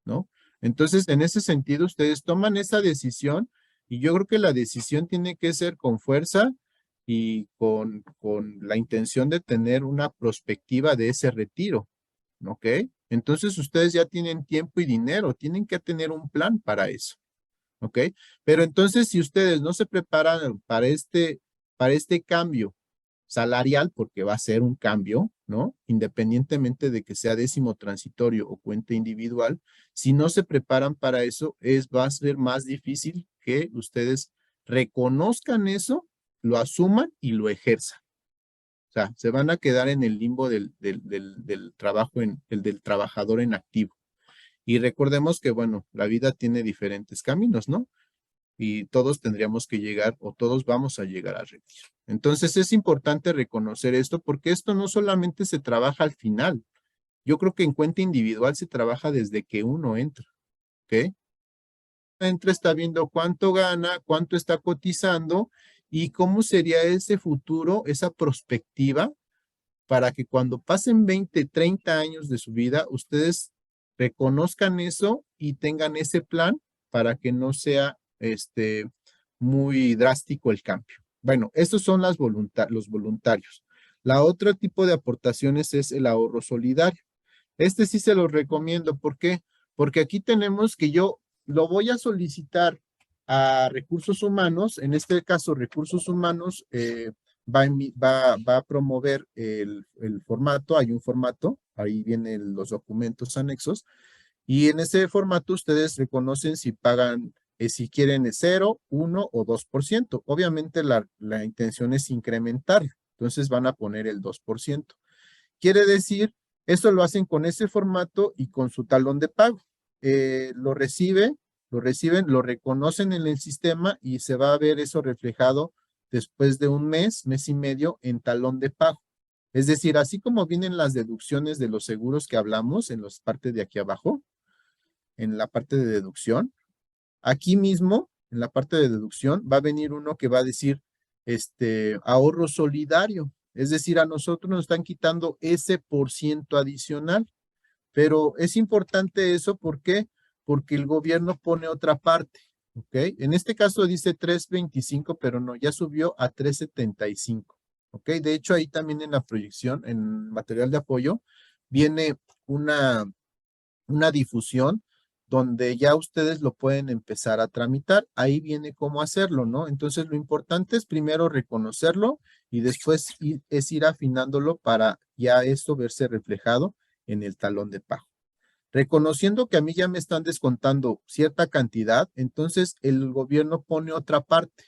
¿no? Entonces, en ese sentido, ustedes toman esa decisión y yo creo que la decisión tiene que ser con fuerza y con la intención de tener una perspectiva de ese retiro, ¿ok? Entonces, ustedes ya tienen tiempo y dinero, tienen que tener un plan para eso, ¿ok? Pero entonces, si ustedes no se preparan para este cambio salarial, porque va a ser un cambio, ¿no? Independientemente de que sea décimo transitorio o cuenta individual, si no se preparan para eso, va a ser más difícil que ustedes reconozcan eso, lo asuman y lo ejerzan. O sea, se van a quedar en el limbo del trabajo, el del trabajador en activo. Y recordemos que, bueno, la vida tiene diferentes caminos, ¿no? Y todos tendríamos que llegar o todos vamos a llegar al retiro. Entonces es importante reconocer esto porque esto no solamente se trabaja al final. Yo creo que en cuenta individual se trabaja desde que uno entra, ¿ok? Entra, está viendo cuánto gana, cuánto está cotizando y cómo sería ese futuro, esa perspectiva para que cuando pasen 20, 30 años de su vida, ustedes reconozcan eso y tengan ese plan para que no sea muy drástico el cambio. Bueno, estos son los voluntarios. La otro tipo de aportaciones es el ahorro solidario. Este sí se lo recomiendo. ¿Por qué? Porque aquí tenemos que yo lo voy a solicitar a recursos humanos. En este caso, recursos humanos va a promover el formato. Hay un formato, ahí vienen los documentos anexos. Y en ese formato ustedes reconocen si pagan, si quieren 0, 1 o 2%. Obviamente la intención es incrementar. Entonces van a poner el 2%. Quiere decir, esto lo hacen con ese formato y con su talón de pago. Lo reciben, lo reconocen en el sistema y se va a ver eso reflejado después de un mes, mes y medio en talón de pago. Es decir, así como vienen las deducciones de los seguros que hablamos en las partes de aquí abajo, en la parte de deducción, aquí mismo, en la parte de deducción, va a venir uno que va a decir, ahorro solidario. Es decir, a nosotros nos están quitando ese % adicional. Pero es importante eso, ¿por qué? Porque el gobierno pone otra parte, ¿ok? En este caso dice 3.25, pero no, ya subió a 3.75, ¿ok? De hecho, ahí también en la proyección, en material de apoyo, viene una difusión donde ya ustedes lo pueden empezar a tramitar. Ahí viene cómo hacerlo, ¿no? Entonces, lo importante es primero reconocerlo y después es ir afinándolo para ya esto verse reflejado en el talón de pago. Reconociendo que a mí ya me están descontando cierta cantidad, entonces el gobierno pone otra parte.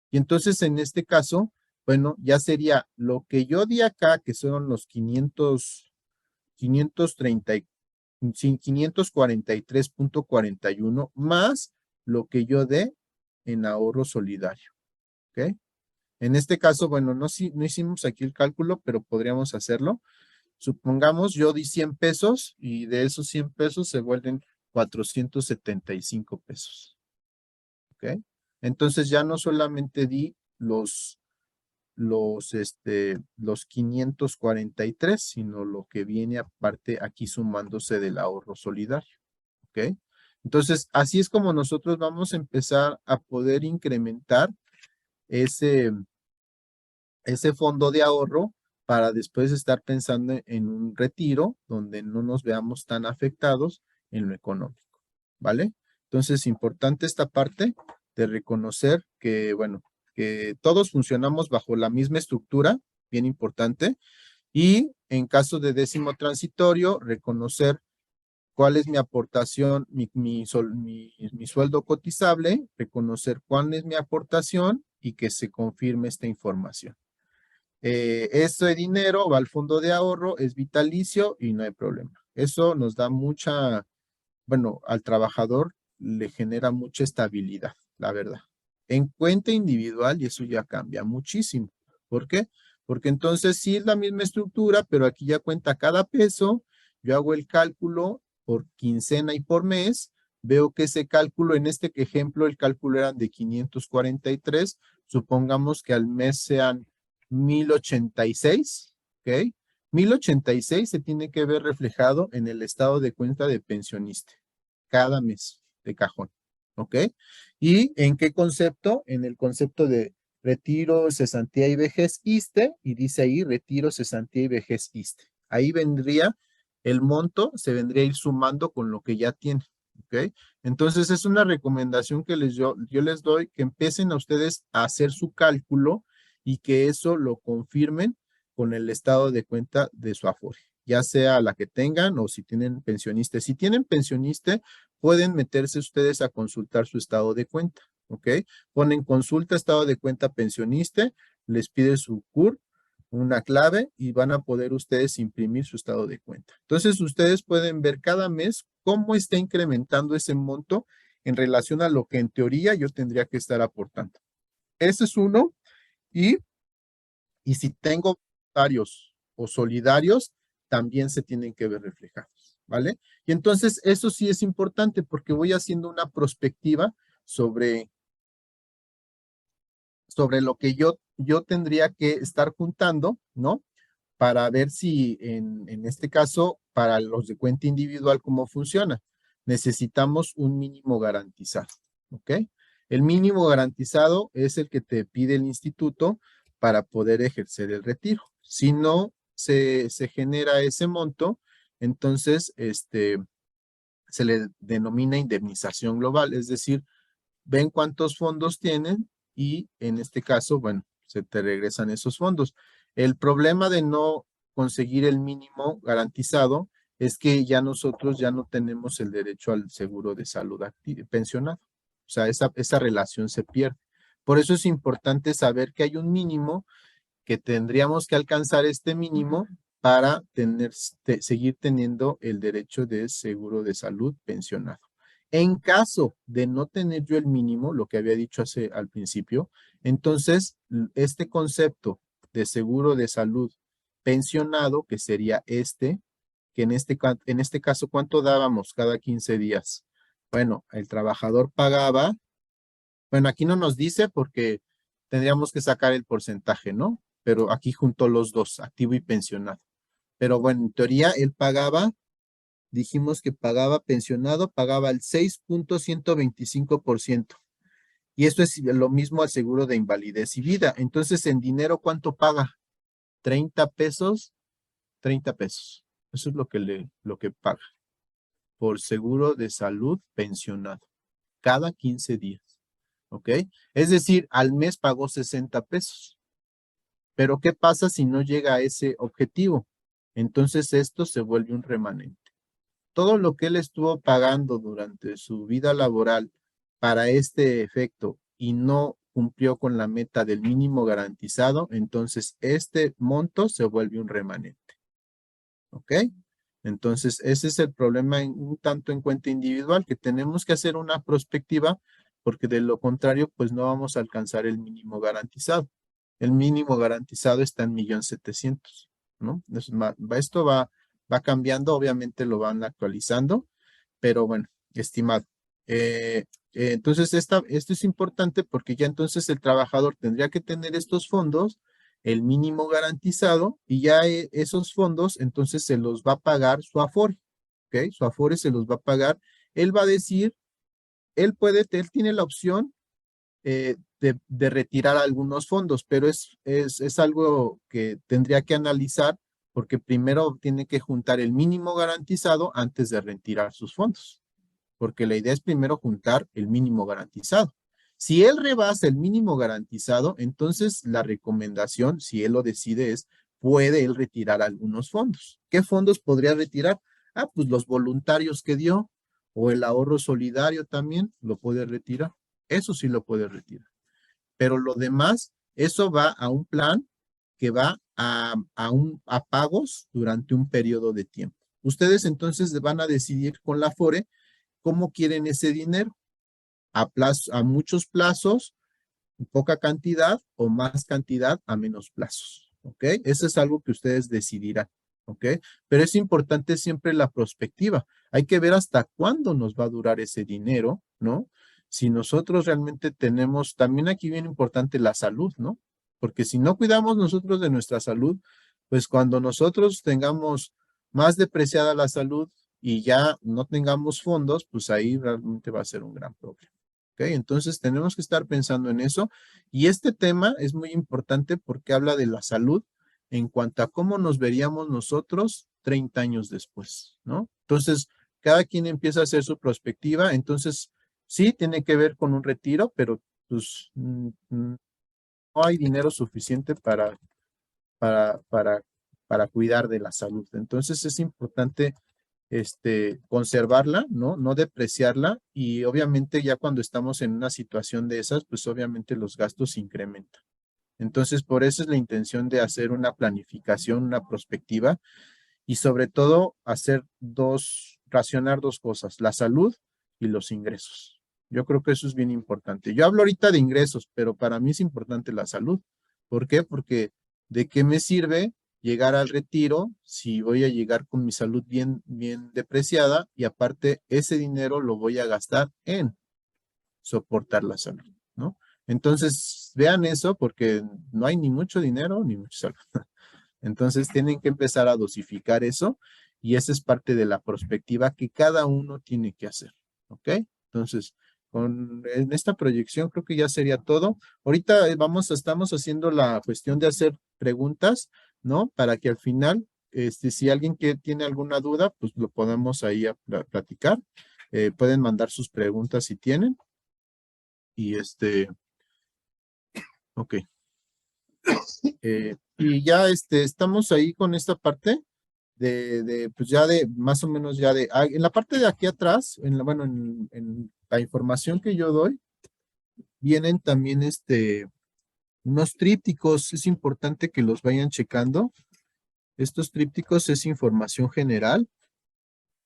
Y entonces en este caso, bueno, ya sería lo que yo di acá, que son los 543.41 más lo que yo dé en ahorro solidario. ¿Ok? En este caso, bueno, no hicimos aquí el cálculo, pero podríamos hacerlo. Supongamos yo di 100 pesos y de esos 100 pesos se vuelven 475 pesos. ¿Ok? Entonces ya no solamente di los 543, sino lo que viene aparte aquí sumándose del ahorro solidario. ¿Ok? Entonces, así es como nosotros vamos a empezar a poder incrementar ese fondo de ahorro para después estar pensando en un retiro donde no nos veamos tan afectados en lo económico, ¿vale? Entonces, importante esta parte de reconocer que, bueno, que todos funcionamos bajo la misma estructura, bien importante, y en caso de décimo transitorio, reconocer cuál es mi aportación, mi sueldo cotizable, reconocer cuál es mi aportación y que se confirme esta información. Este dinero va al fondo de ahorro, es vitalicio y no hay problema. Eso nos da bueno, al trabajador le genera mucha estabilidad, la verdad. En cuenta individual, y eso ya cambia muchísimo. ¿Por qué? Porque entonces sí es la misma estructura, pero aquí ya cuenta cada peso, yo hago el cálculo por quincena y por mes, veo que ese cálculo, en este ejemplo, el cálculo era de 543, supongamos que al mes sean 1086, ¿ok? 1086 se tiene que ver reflejado en el estado de cuenta de pensionista cada mes de cajón, ¿ok? ¿Y en qué concepto? En el concepto de retiro, cesantía y vejez ISSSTE, y dice ahí retiro, cesantía y vejez ISSSTE. Ahí vendría el monto, se vendría a ir sumando con lo que ya tiene, ¿ok? Entonces es una recomendación que yo les doy, que empiecen a ustedes a hacer su cálculo y que eso lo confirmen con el estado de cuenta de su Afore, ya sea la que tengan o si tienen pensionista. Si tienen pensionista, pueden meterse ustedes a consultar su estado de cuenta, ¿ok? Ponen consulta estado de cuenta pensionista, les pide su CUR, una clave y van a poder ustedes imprimir su estado de cuenta. Entonces, ustedes pueden ver cada mes cómo está incrementando ese monto en relación a lo que en teoría yo tendría que estar aportando. Ese es uno. Y si tengo voluntarios o solidarios, también se tienen que ver reflejados, ¿vale? Y entonces eso sí es importante porque voy haciendo una prospectiva sobre lo que yo tendría que estar juntando, ¿no? Para ver si en este caso, para los de cuenta individual, ¿cómo funciona? Necesitamos un mínimo garantizado, ¿ok? El mínimo garantizado es el que te pide el instituto para poder ejercer el retiro. Si no se genera ese monto, entonces se le denomina indemnización global, es decir, ven cuántos fondos tienen y en este caso, bueno, se te regresan esos fondos. El problema de no conseguir el mínimo garantizado es que ya nosotros ya no tenemos el derecho al seguro de salud pensionado. O sea, esa relación se pierde. Por eso es importante saber que hay un mínimo, que tendríamos que alcanzar este mínimo para seguir teniendo el derecho de seguro de salud pensionado. En caso de no tener yo el mínimo, lo que había dicho al principio, entonces este concepto de seguro de salud pensionado, que sería que en este caso, ¿cuánto dábamos cada 15 días? Bueno, el trabajador pagaba, bueno, aquí no nos dice porque tendríamos que sacar el porcentaje, ¿no? Pero aquí juntó los dos, activo y pensionado. Pero bueno, en teoría él pagaba, dijimos que pagaba pensionado, pagaba el 6.125%. Y esto es lo mismo al seguro de invalidez y vida. Entonces, en dinero, ¿cuánto paga? 30 pesos, 30 pesos. Eso es lo que paga por seguro de salud pensionado cada 15 días. ¿Ok? Es decir, al mes pagó 60 pesos. Pero ¿qué pasa si no llega a ese objetivo? Entonces esto se vuelve un remanente. Todo lo que él estuvo pagando durante su vida laboral para este efecto y no cumplió con la meta del mínimo garantizado, entonces este monto se vuelve un remanente. ¿Ok? Entonces ese es el problema un tanto en cuenta individual, que tenemos que hacer una prospectiva, porque de lo contrario pues no vamos a alcanzar el mínimo garantizado. El mínimo garantizado está en 1.700.000, ¿no? Esto va cambiando, obviamente lo van actualizando, pero bueno, estimado. Entonces, esto es importante porque ya entonces el trabajador tendría que tener estos fondos, el mínimo garantizado, y ya esos fondos entonces se los va a pagar su Afore, ¿ok? Su Afore se los va a pagar. Él va a decir, él tiene la opción de retirar algunos fondos, pero es algo que tendría que analizar, porque primero tiene que juntar el mínimo garantizado antes de retirar sus fondos, porque la idea es primero juntar el mínimo garantizado. Si él rebasa el mínimo garantizado, entonces la recomendación, si él lo decide, puede él retirar algunos fondos. ¿Qué fondos podría retirar? Ah, pues los voluntarios que dio, o el ahorro solidario también lo puede retirar. Eso sí lo puede retirar. Pero lo demás, eso va a un plan que va a pagos durante un periodo de tiempo. Ustedes entonces van a decidir con la Afore cómo quieren ese dinero, a muchos plazos, poca cantidad, o más cantidad a menos plazos. ¿Ok? Eso es algo que ustedes decidirán. ¿Ok? Pero es importante siempre la prospectiva. Hay que ver hasta cuándo nos va a durar ese dinero, ¿no? Si nosotros realmente tenemos, también aquí bien importante la salud, ¿no? Porque si no cuidamos nosotros de nuestra salud, pues cuando nosotros tengamos más depreciada la salud y ya no tengamos fondos, pues ahí realmente va a ser un gran problema. ¿Ok? Entonces tenemos que estar pensando en eso, y este tema es muy importante porque habla de la salud en cuanto a cómo nos veríamos nosotros 30 años después, ¿no? Entonces, cada quien empieza a hacer su perspectiva. Entonces, sí, tiene que ver con un retiro, pero pues no hay dinero suficiente para, para, para cuidar de la salud. Entonces, es importante conservarla, ¿no? No depreciarla, y obviamente ya cuando estamos en una situación de esas, pues obviamente los gastos se incrementan. Entonces, por eso es la intención de hacer una planificación, una prospectiva, y sobre todo racionar dos cosas: la salud y los ingresos. Yo creo que eso es bien importante. Yo hablo ahorita de ingresos, pero para mí es importante la salud. ¿Por qué? Porque ¿de qué me sirve llegar al retiro si voy a llegar con mi salud bien, bien depreciada, y aparte ese dinero lo voy a gastar en soportar la salud, ¿no? Entonces, vean eso, porque no hay ni mucho dinero ni mucha salud. Entonces, tienen que empezar a dosificar eso, y esa es parte de la perspectiva que cada uno tiene que hacer, ¿ok? Entonces, en esta proyección creo que ya sería todo. Ahorita estamos haciendo la cuestión de hacer preguntas, ¿no? Para que al final, si alguien que tiene alguna duda, pues lo podamos ahí a platicar. Pueden mandar sus preguntas si tienen. Y ok. Y ya estamos ahí con esta parte pues ya de más o menos ya en la parte de aquí atrás, bueno, en la información que yo doy, vienen también unos trípticos. Es importante que los vayan checando. Estos trípticos es información general.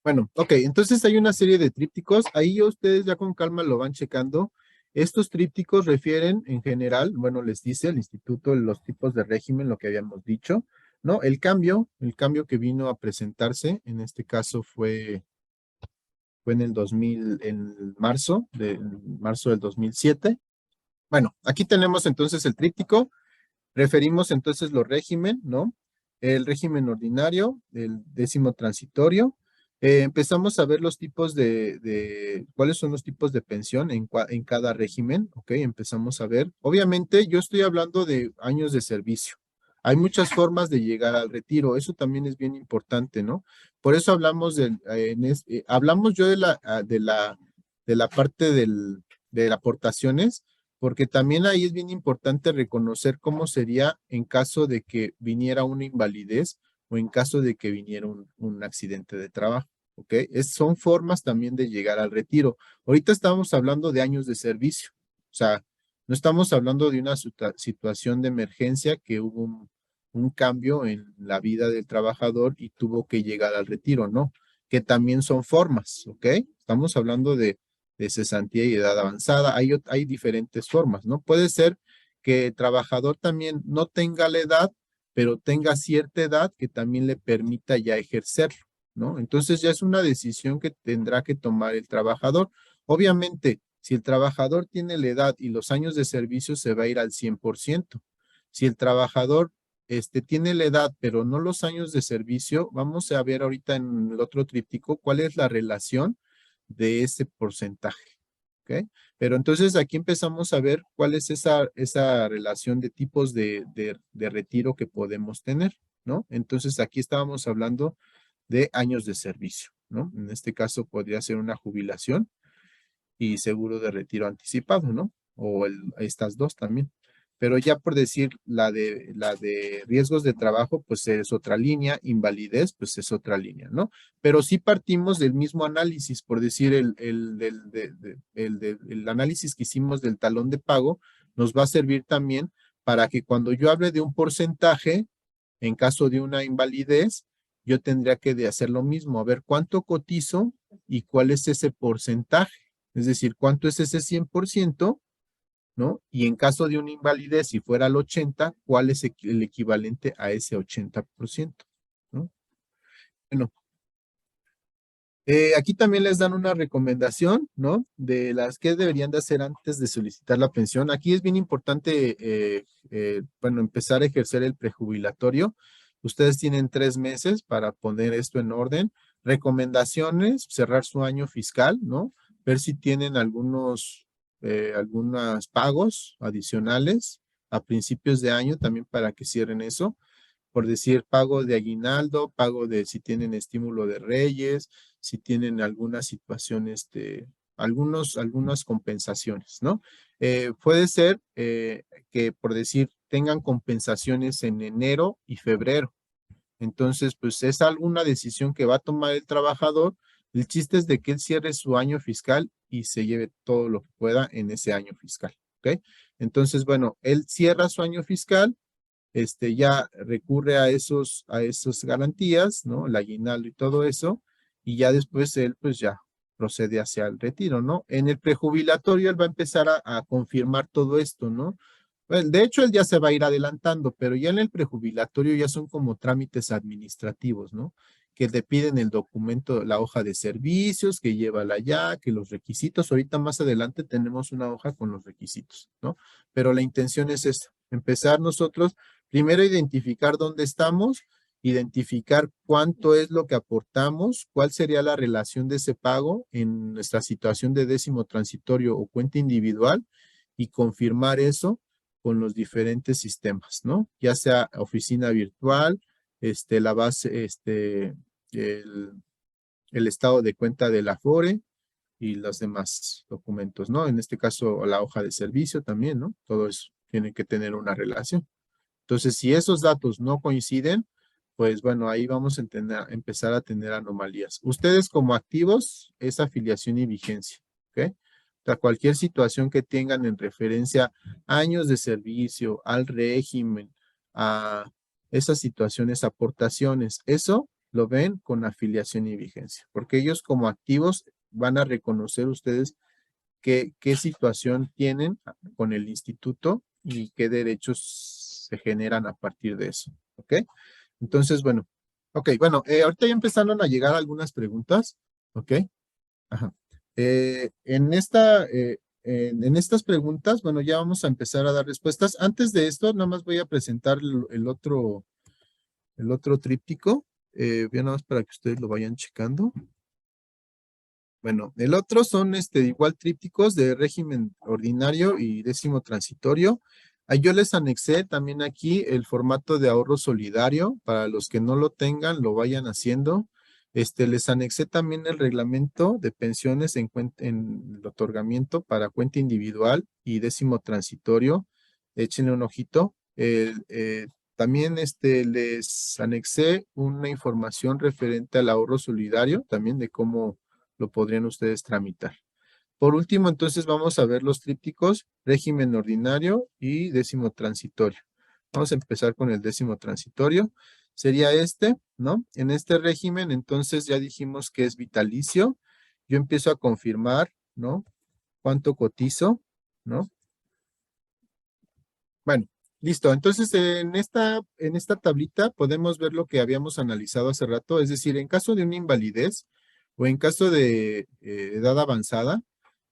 Bueno, ok, entonces hay una serie de trípticos. Ahí ustedes ya con calma lo van checando. Estos trípticos refieren en general, bueno, les dice el instituto los tipos de régimen, lo que habíamos dicho, ¿no? El cambio que vino a presentarse, en este caso fue en el 2000, en marzo del 2007. Bueno, aquí tenemos entonces el tríptico. Referimos entonces los régimen, ¿no? El régimen ordinario, el décimo transitorio. Empezamos a ver los tipos cuáles son los tipos de pensión en cada régimen, ¿ok? Empezamos a ver. Obviamente, yo estoy hablando de años de servicio. Hay muchas formas de llegar al retiro, eso también es bien importante, ¿no? Por eso hablamos hablamos yo de la parte de aportaciones, porque también ahí es bien importante reconocer cómo sería en caso de que viniera una invalidez o en caso de que viniera un accidente de trabajo, ¿ok? Son formas también de llegar al retiro. Ahorita estamos hablando de años de servicio, o sea, no estamos hablando de una situación de emergencia que hubo un cambio en la vida del trabajador y tuvo que llegar al retiro, ¿no? Que también son formas, ¿ok? Estamos hablando de cesantía y edad avanzada. Hay diferentes formas, ¿no? Puede ser que el trabajador también no tenga la edad, pero tenga cierta edad que también le permita ya ejercerlo, ¿no? Entonces ya es una decisión que tendrá que tomar el trabajador. Obviamente, si el trabajador tiene la edad y los años de servicio, se va a ir al 100%. Si el trabajador tiene la edad, pero no los años de servicio, vamos a ver ahorita en el otro tríptico cuál es la relación de ese porcentaje, ¿ok? Pero entonces aquí empezamos a ver cuál es esa relación de tipos de retiro que podemos tener, ¿no? Entonces aquí estábamos hablando de años de servicio, ¿no? En este caso podría ser una jubilación y seguro de retiro anticipado, ¿no? O estas dos también. Pero ya por decir la de riesgos de trabajo, pues es otra línea, invalidez, pues es otra línea, ¿no? Pero sí partimos del mismo análisis, por decir el análisis que hicimos del talón de pago, nos va a servir también para que cuando yo hable de un porcentaje, en caso de una invalidez, yo tendría que hacer lo mismo, a ver cuánto cotizo y cuál es ese porcentaje. Es decir, cuánto es ese 100%, ¿no? Y en caso de una invalidez, si fuera el 80, ¿cuál es el equivalente a ese 80%? ¿No? Bueno, aquí también les dan una recomendación, ¿no? De las que deberían de hacer antes de solicitar la pensión. Aquí es bien importante, bueno, empezar a ejercer el prejubilatorio. Ustedes tienen 3 meses para poner esto en orden. Recomendaciones, cerrar su año fiscal, ¿no? Ver si tienen algunos pagos adicionales a principios de año también para que cierren eso. Por decir, pago de aguinaldo, pago de si tienen estímulo de Reyes, si tienen alguna situación, algunas compensaciones, ¿no? Puede ser que, por decir, tengan compensaciones en enero y febrero. Entonces, pues es alguna decisión que va a tomar el trabajador. El chiste es de que él cierre su año fiscal y se lleve todo lo que pueda en ese año fiscal, ¿ok? Entonces, bueno, él cierra su año fiscal, ya recurre a esas garantías, ¿no? El aguinaldo y todo eso, y ya después él, pues ya procede hacia el retiro, ¿no? En el prejubilatorio él va a empezar a confirmar todo esto, ¿no? Bueno, de hecho, él ya se va a ir adelantando, pero ya en el prejubilatorio ya son como trámites administrativos, ¿no? Que te piden el documento, la hoja de servicios, que llévala ya, que los requisitos. Ahorita más adelante tenemos una hoja con los requisitos, ¿no? Pero la intención es esa, empezar nosotros primero a identificar dónde estamos identificar cuánto es lo que aportamos, cuál sería la relación de ese pago en nuestra situación de décimo transitorio o cuenta individual y confirmar eso con los diferentes sistemas, ¿no? Ya sea oficina virtual, la base, el estado de cuenta del Afore y los demás documentos, ¿no? En este caso, la hoja de servicio también, ¿no? Todo eso tiene que tener una relación. Entonces, si esos datos no coinciden, pues bueno, ahí vamos a empezar a tener anomalías. Ustedes como activos es afiliación y vigencia, ¿ok? O sea, cualquier situación que tengan en referencia a años de servicio, al régimen, a esas situaciones, aportaciones, eso lo ven con afiliación y vigencia, porque ellos como activos van a reconocer ustedes qué situación tienen con el instituto y qué derechos se generan a partir de eso, ¿ok? Entonces, bueno, ahorita ya empezaron a llegar algunas preguntas, ¿ok? Ajá. En estas preguntas, bueno, ya vamos a empezar a dar respuestas. Antes de esto, nada más voy a presentar el otro tríptico, ya nada más para que ustedes lo vayan checando. Bueno, el otro son igual trípticos de régimen ordinario y décimo transitorio. Yo les anexé también aquí el formato de ahorro solidario. Para los que no lo tengan, lo vayan haciendo. Les anexé también el reglamento de pensiones en el otorgamiento para cuenta individual y décimo transitorio. Échenle un ojito. También les anexé una información referente al ahorro solidario, también de cómo lo podrían ustedes tramitar. Por último, entonces vamos a ver los trípticos, régimen ordinario y décimo transitorio. Vamos a empezar con el décimo transitorio. Sería ¿no? En este régimen, entonces ya dijimos que es vitalicio. Yo empiezo a confirmar, ¿no? ¿Cuánto cotizo? ¿No? Bueno, listo. Entonces, en esta tablita podemos ver lo que habíamos analizado hace rato, es decir, en caso de una invalidez o en caso de edad avanzada,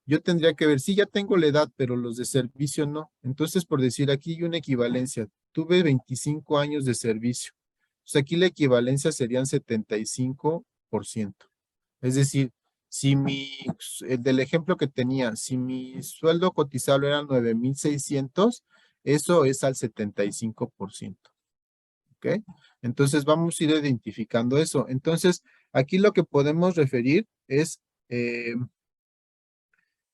yo tendría que ver, sí, ya tengo la edad, pero los de servicio no. Entonces, por decir, aquí hay una equivalencia. Tuve 25 años de servicio. Pues aquí la equivalencia serían 75%. Es decir, si del ejemplo que tenía, si mi sueldo cotizable era 9,600, eso es al 75%. ¿Ok? Entonces vamos a ir identificando eso. Entonces, aquí lo que podemos referir es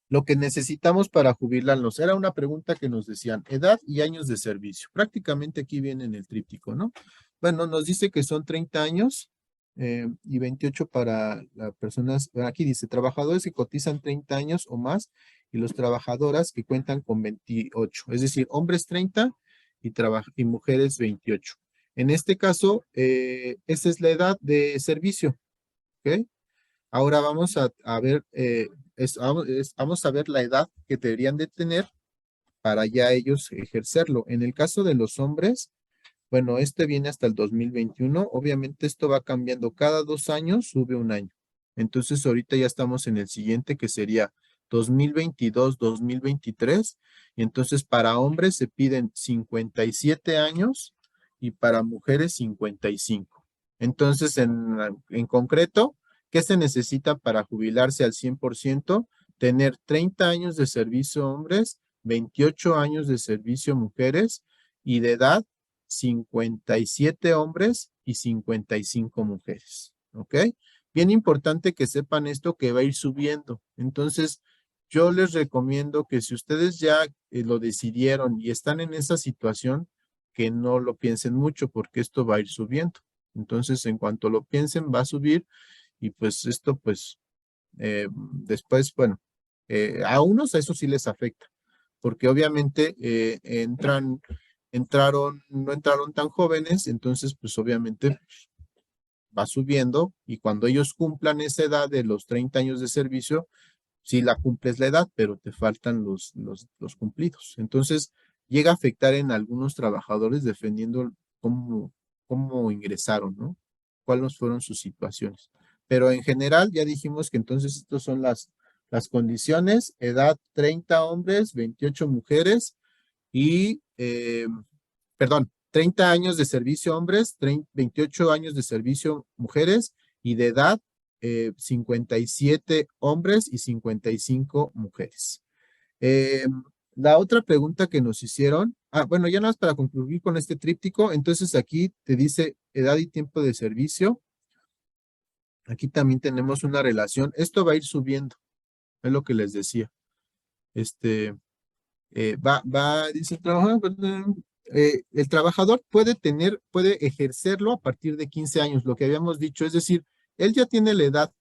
lo que necesitamos para jubilarnos. Era una pregunta que nos decían, edad y años de servicio. Prácticamente aquí viene en el tríptico, ¿no? Bueno, nos dice que son 30 años y 28 para las personas, aquí dice, trabajadores que cotizan 30 años o más y los trabajadoras que cuentan con 28, es decir, hombres 30 y mujeres 28. En este caso, esa es la edad de servicio, ¿ok? Ahora vamos a ver, vamos a ver la edad que deberían de tener para ya ellos ejercerlo. En el caso de los hombres, bueno, viene hasta el 2021. Obviamente esto va cambiando. Cada 2 años sube un año. Entonces ahorita ya estamos en el siguiente que sería 2022, 2023. Y entonces para hombres se piden 57 años y para mujeres 55. Entonces en concreto, ¿qué se necesita para jubilarse al 100%? Tener 30 años de servicio hombres, 28 años de servicio mujeres y de edad 57 hombres y 55 mujeres, ¿ok? Bien importante que sepan esto que va a ir subiendo. Entonces, yo les recomiendo que si ustedes ya lo decidieron y están en esa situación, que no lo piensen mucho porque esto va a ir subiendo. Entonces, en cuanto lo piensen, va a subir y pues esto, pues, después, bueno, a unos eso sí les afecta, porque obviamente no entraron tan jóvenes, entonces pues obviamente va subiendo y cuando ellos cumplan esa edad de los 30 años de servicio, sí la cumples la edad, pero te faltan los cumplidos. Entonces llega a afectar en algunos trabajadores dependiendo cómo ingresaron, ¿no? ¿Cuáles fueron sus situaciones? Pero en general ya dijimos que entonces estas son las condiciones, edad 30 hombres, 28 mujeres y, perdón, 30 años de servicio hombres, 28 años de servicio mujeres y de edad 57 hombres y 55 mujeres. La otra pregunta que nos hicieron, bueno, ya nada más para concluir con este tríptico, entonces aquí te dice edad y tiempo de servicio. Aquí también tenemos una relación, esto va a ir subiendo, es lo que les decía. Dice el trabajador puede ejercerlo a partir de 15 años, lo que habíamos dicho, es decir, él ya tiene la edad,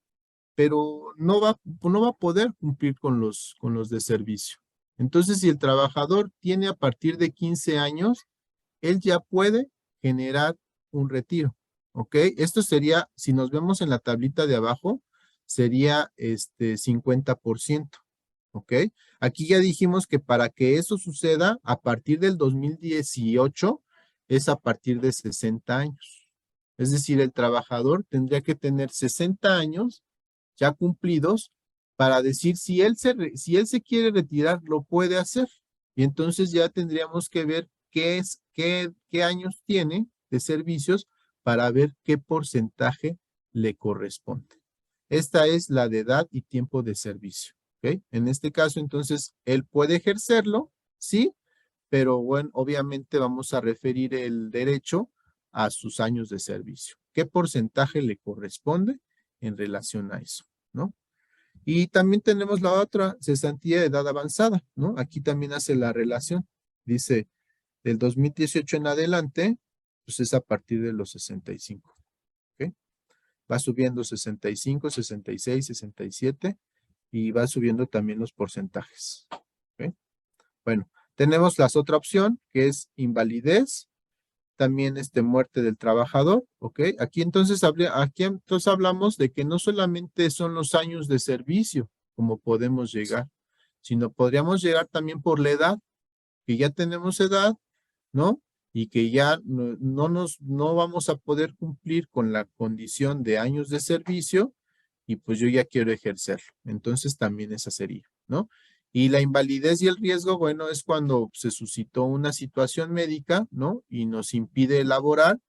pero no va a poder cumplir con los de servicio. Entonces, si el trabajador tiene a partir de 15 años, él ya puede generar un retiro, ¿ok? Esto sería, si nos vemos en la tablita de abajo, sería 50%, ¿ok? Aquí ya dijimos que para que eso suceda, a partir del 2018, es a partir de 60 años. Es decir, el trabajador tendría que tener 60 años ya cumplidos para decir si él se quiere retirar, lo puede hacer. Y entonces ya tendríamos que ver qué años tiene de servicios para ver qué porcentaje le corresponde. Esta es la de edad y tiempo de servicio. ¿Okay? En este caso, entonces, él puede ejercerlo, sí, pero bueno, obviamente vamos a referir el derecho a sus años de servicio. ¿Qué porcentaje le corresponde en relación a eso? ¿No? Y también tenemos la otra, cesantía de edad avanzada, ¿no? Aquí también hace la relación. Dice, del 2018 en adelante, pues es a partir de los 65. ¿Ok? Va subiendo 65, 66, 67 y va subiendo también los porcentajes. ¿Ok? Bueno, tenemos la otra opción que es invalidez, también muerte del trabajador, ¿ok? Aquí entonces hablamos de que no solamente son los años de servicio como podemos llegar, sino podríamos llegar también por la edad, que ya tenemos edad, ¿no? Y que ya no vamos a poder cumplir con la condición de años de servicio y pues yo ya quiero ejercerlo. Entonces también esa sería, ¿no? Y la invalidez y el riesgo, bueno, es cuando se suscitó una situación médica, ¿no? Y nos impide elaborar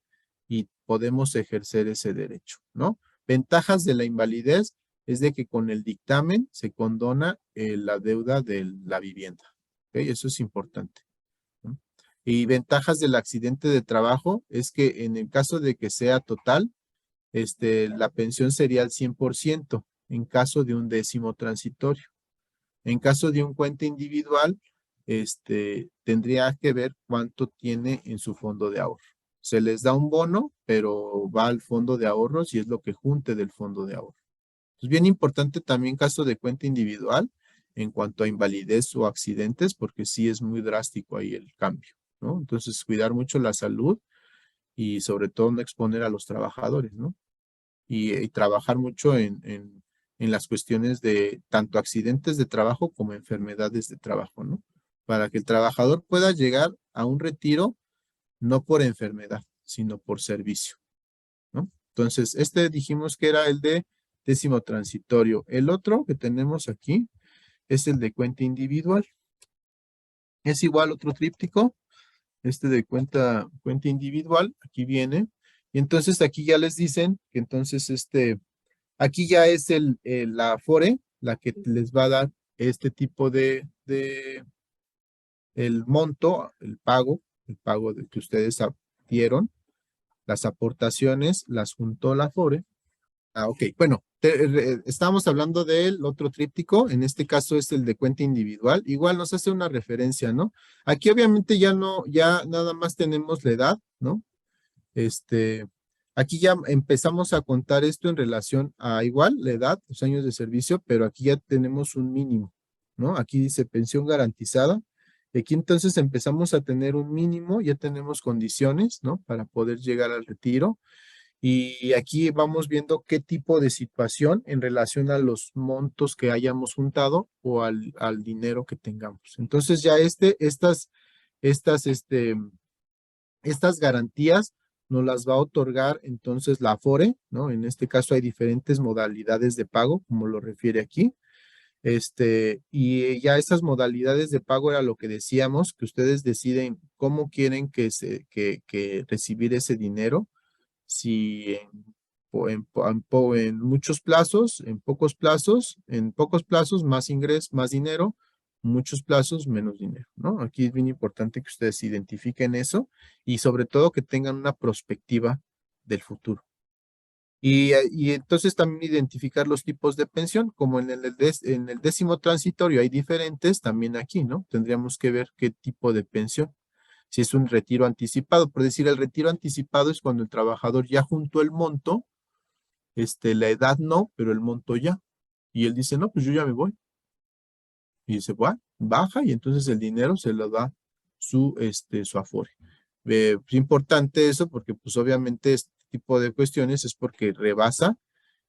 y podemos ejercer ese derecho, ¿no? Ventajas de la invalidez es de que con el dictamen se condona la deuda de la vivienda. ¿Ok? Eso es importante, ¿no? Y ventajas del accidente de trabajo es que en el caso de que sea total, la pensión sería al 100% en caso de un décimo transitorio. En caso de un cuenta individual, tendría que ver cuánto tiene en su fondo de ahorro. Se les da un bono, pero va al fondo de ahorros y es lo que junte del fondo de ahorro. Es bien importante también caso de cuenta individual en cuanto a invalidez o accidentes, porque sí es muy drástico ahí el cambio, ¿no? Entonces, cuidar mucho la salud y sobre todo no exponer a los trabajadores, ¿no? Y trabajar mucho en las cuestiones de tanto accidentes de trabajo como enfermedades de trabajo, ¿no? Para que el trabajador pueda llegar a un retiro no por enfermedad, sino por servicio, ¿no? Entonces, dijimos que era el de décimo transitorio. El otro que tenemos aquí es el de cuenta individual. Es igual otro tríptico, de cuenta individual, aquí viene. Y entonces aquí ya les dicen que entonces aquí ya es la Afore, la que les va a dar este tipo el monto, el pago de que ustedes dieron, las aportaciones, las juntó la Afore. Ok, bueno, estábamos hablando del otro tríptico, en este caso es el de cuenta individual, igual nos hace una referencia, ¿no? Aquí obviamente ya nada más tenemos la edad, ¿no? Aquí ya empezamos a contar esto en relación a igual la edad, los años de servicio, pero aquí ya tenemos un mínimo, ¿no? Aquí dice pensión garantizada. Aquí entonces empezamos a tener un mínimo, ya tenemos condiciones, ¿no? Para poder llegar al retiro. Y aquí vamos viendo qué tipo de situación en relación a los montos que hayamos juntado o al dinero que tengamos. Entonces ya estas garantías nos las va a otorgar entonces la Afore, ¿no? En este caso hay diferentes modalidades de pago, como lo refiere aquí. Y ya esas modalidades de pago era lo que decíamos, que ustedes deciden cómo quieren que recibir ese dinero, si en muchos plazos, en pocos plazos más ingreso, más dinero, muchos plazos menos dinero, ¿no? Aquí es bien importante que ustedes identifiquen eso y sobre todo que tengan una perspectiva del futuro. Y entonces también identificar los tipos de pensión, como en el décimo transitorio hay diferentes, también aquí, ¿no? Tendríamos que ver qué tipo de pensión. Si es un retiro anticipado, por decir, el retiro anticipado es cuando el trabajador ya juntó el monto, la edad no, pero el monto ya. Y él dice, no, pues yo ya me voy. Y dice, bueno, baja y entonces el dinero se lo da su Afore. Es importante eso porque pues obviamente este tipo de cuestiones es porque rebasa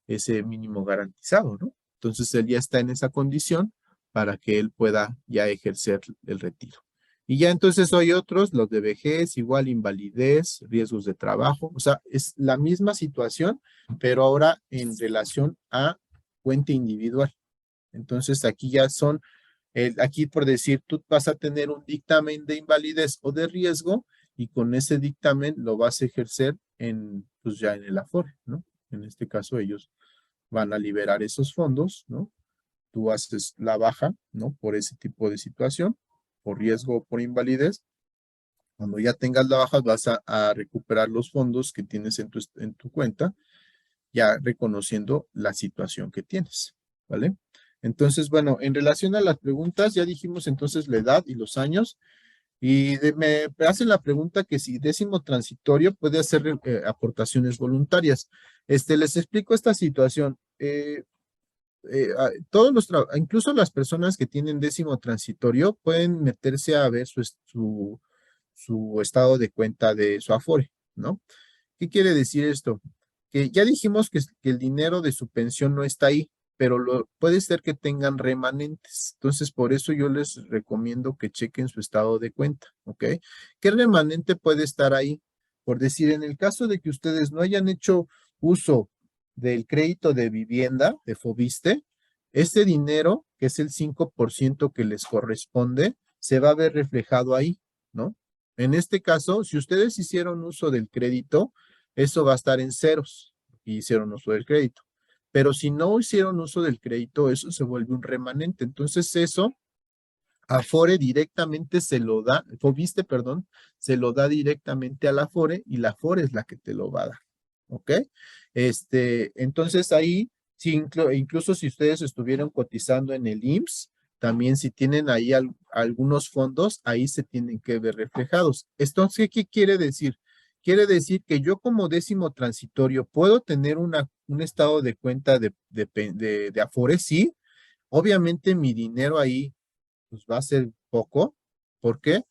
ese mínimo garantizado, ¿no? Entonces él ya está en esa condición para que él pueda ya ejercer el retiro. Y ya entonces hay otros, los de vejez, igual invalidez, riesgos de trabajo, o sea, es la misma situación, pero ahora en relación a cuenta individual. Entonces aquí ya son, aquí por decir, tú vas a tener un dictamen de invalidez o de riesgo y con ese dictamen lo vas a ejercer pues ya en el Afore, ¿no? En este caso ellos van a liberar esos fondos, ¿no? Tú haces la baja, ¿no? Por ese tipo de situación, por riesgo o por invalidez. Cuando ya tengas la baja, vas a recuperar los fondos que tienes en tu cuenta, ya reconociendo la situación que tienes, ¿vale? Entonces, bueno, en relación a las preguntas, ya dijimos entonces la edad y los años, y me hacen la pregunta que si décimo transitorio puede hacer aportaciones voluntarias. Les explico esta situación. Incluso las personas que tienen décimo transitorio pueden meterse a ver su estado de cuenta de su Afore, ¿no? ¿Qué quiere decir esto? Que ya dijimos que el dinero de su pensión no está ahí, pero puede ser que tengan remanentes. Entonces, por eso yo les recomiendo que chequen su estado de cuenta, ¿ok? ¿Qué remanente puede estar ahí? Por decir, en el caso de que ustedes no hayan hecho uso del crédito de vivienda, de Fobiste, ese dinero, que es el 5% que les corresponde, se va a ver reflejado ahí, ¿no? En este caso, si ustedes hicieron uso del crédito, eso va a estar en ceros y hicieron uso del crédito. Pero si no hicieron uso del crédito, eso se vuelve un remanente. Entonces eso, Afore directamente se lo da, Fobiste, perdón, se lo da directamente a la Afore y la Afore es la que te lo va a dar. ¿Ok? Entonces ahí, si incluso si ustedes estuvieron cotizando en el IMSS, también si tienen ahí algunos fondos, ahí se tienen que ver reflejados. Entonces, ¿qué quiere decir? Quiere decir que yo como décimo transitorio puedo tener un estado de cuenta de Afore, sí. Obviamente mi dinero ahí pues va a ser poco. ¿Por qué?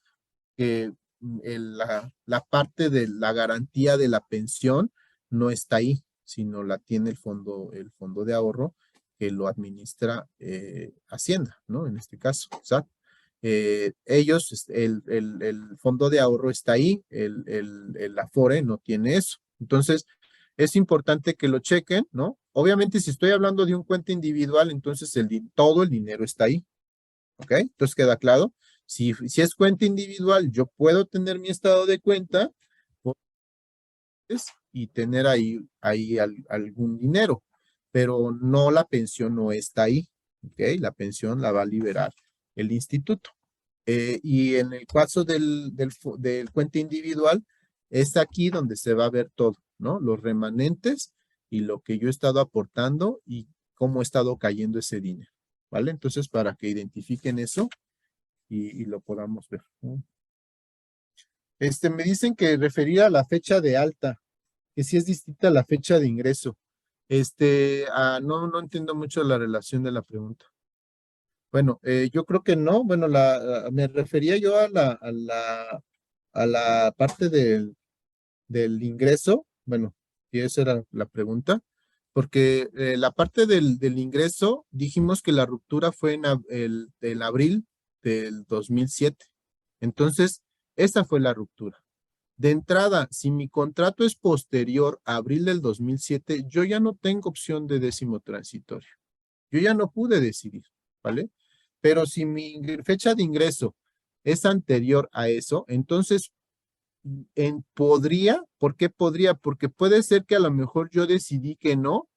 Que la parte de la garantía de la pensión no está ahí, sino la tiene el fondo de ahorro que lo administra Hacienda, ¿no? En este caso, ¿sabes? Ellos, el fondo de ahorro está ahí, el Afore no tiene eso. Entonces, es importante que lo chequen, ¿no? Obviamente, si estoy hablando de un cuenta individual, entonces todo el dinero está ahí, ¿ok? Entonces, ¿queda claro? Si es cuenta individual, yo puedo tener mi estado de cuenta y tener ahí algún dinero, pero no, la pensión no está ahí, ¿ok? La pensión la va a liberar el instituto. Y en el caso del cuenta individual, es aquí donde se va a ver todo, ¿no? Los remanentes y lo que yo he estado aportando y cómo ha estado cayendo ese dinero, ¿vale? Entonces, para que identifiquen eso y lo podamos ver, ¿no? Me dicen que refería a la fecha de alta, que sí es distinta a la fecha de ingreso. No entiendo mucho la relación de la pregunta. Bueno, yo creo que no. Bueno, me refería yo a la parte del ingreso. Bueno, y esa era la pregunta. Porque la parte del ingreso, dijimos que la ruptura fue en abril del 2007. Entonces, esa fue la ruptura. De entrada, si mi contrato es posterior a abril del 2007, yo ya no tengo opción de décimo transitorio. Yo ya no pude decidir, ¿vale? Pero si mi fecha de ingreso es anterior a eso, entonces ¿por qué podría? Porque puede ser que a lo mejor yo decidí que no,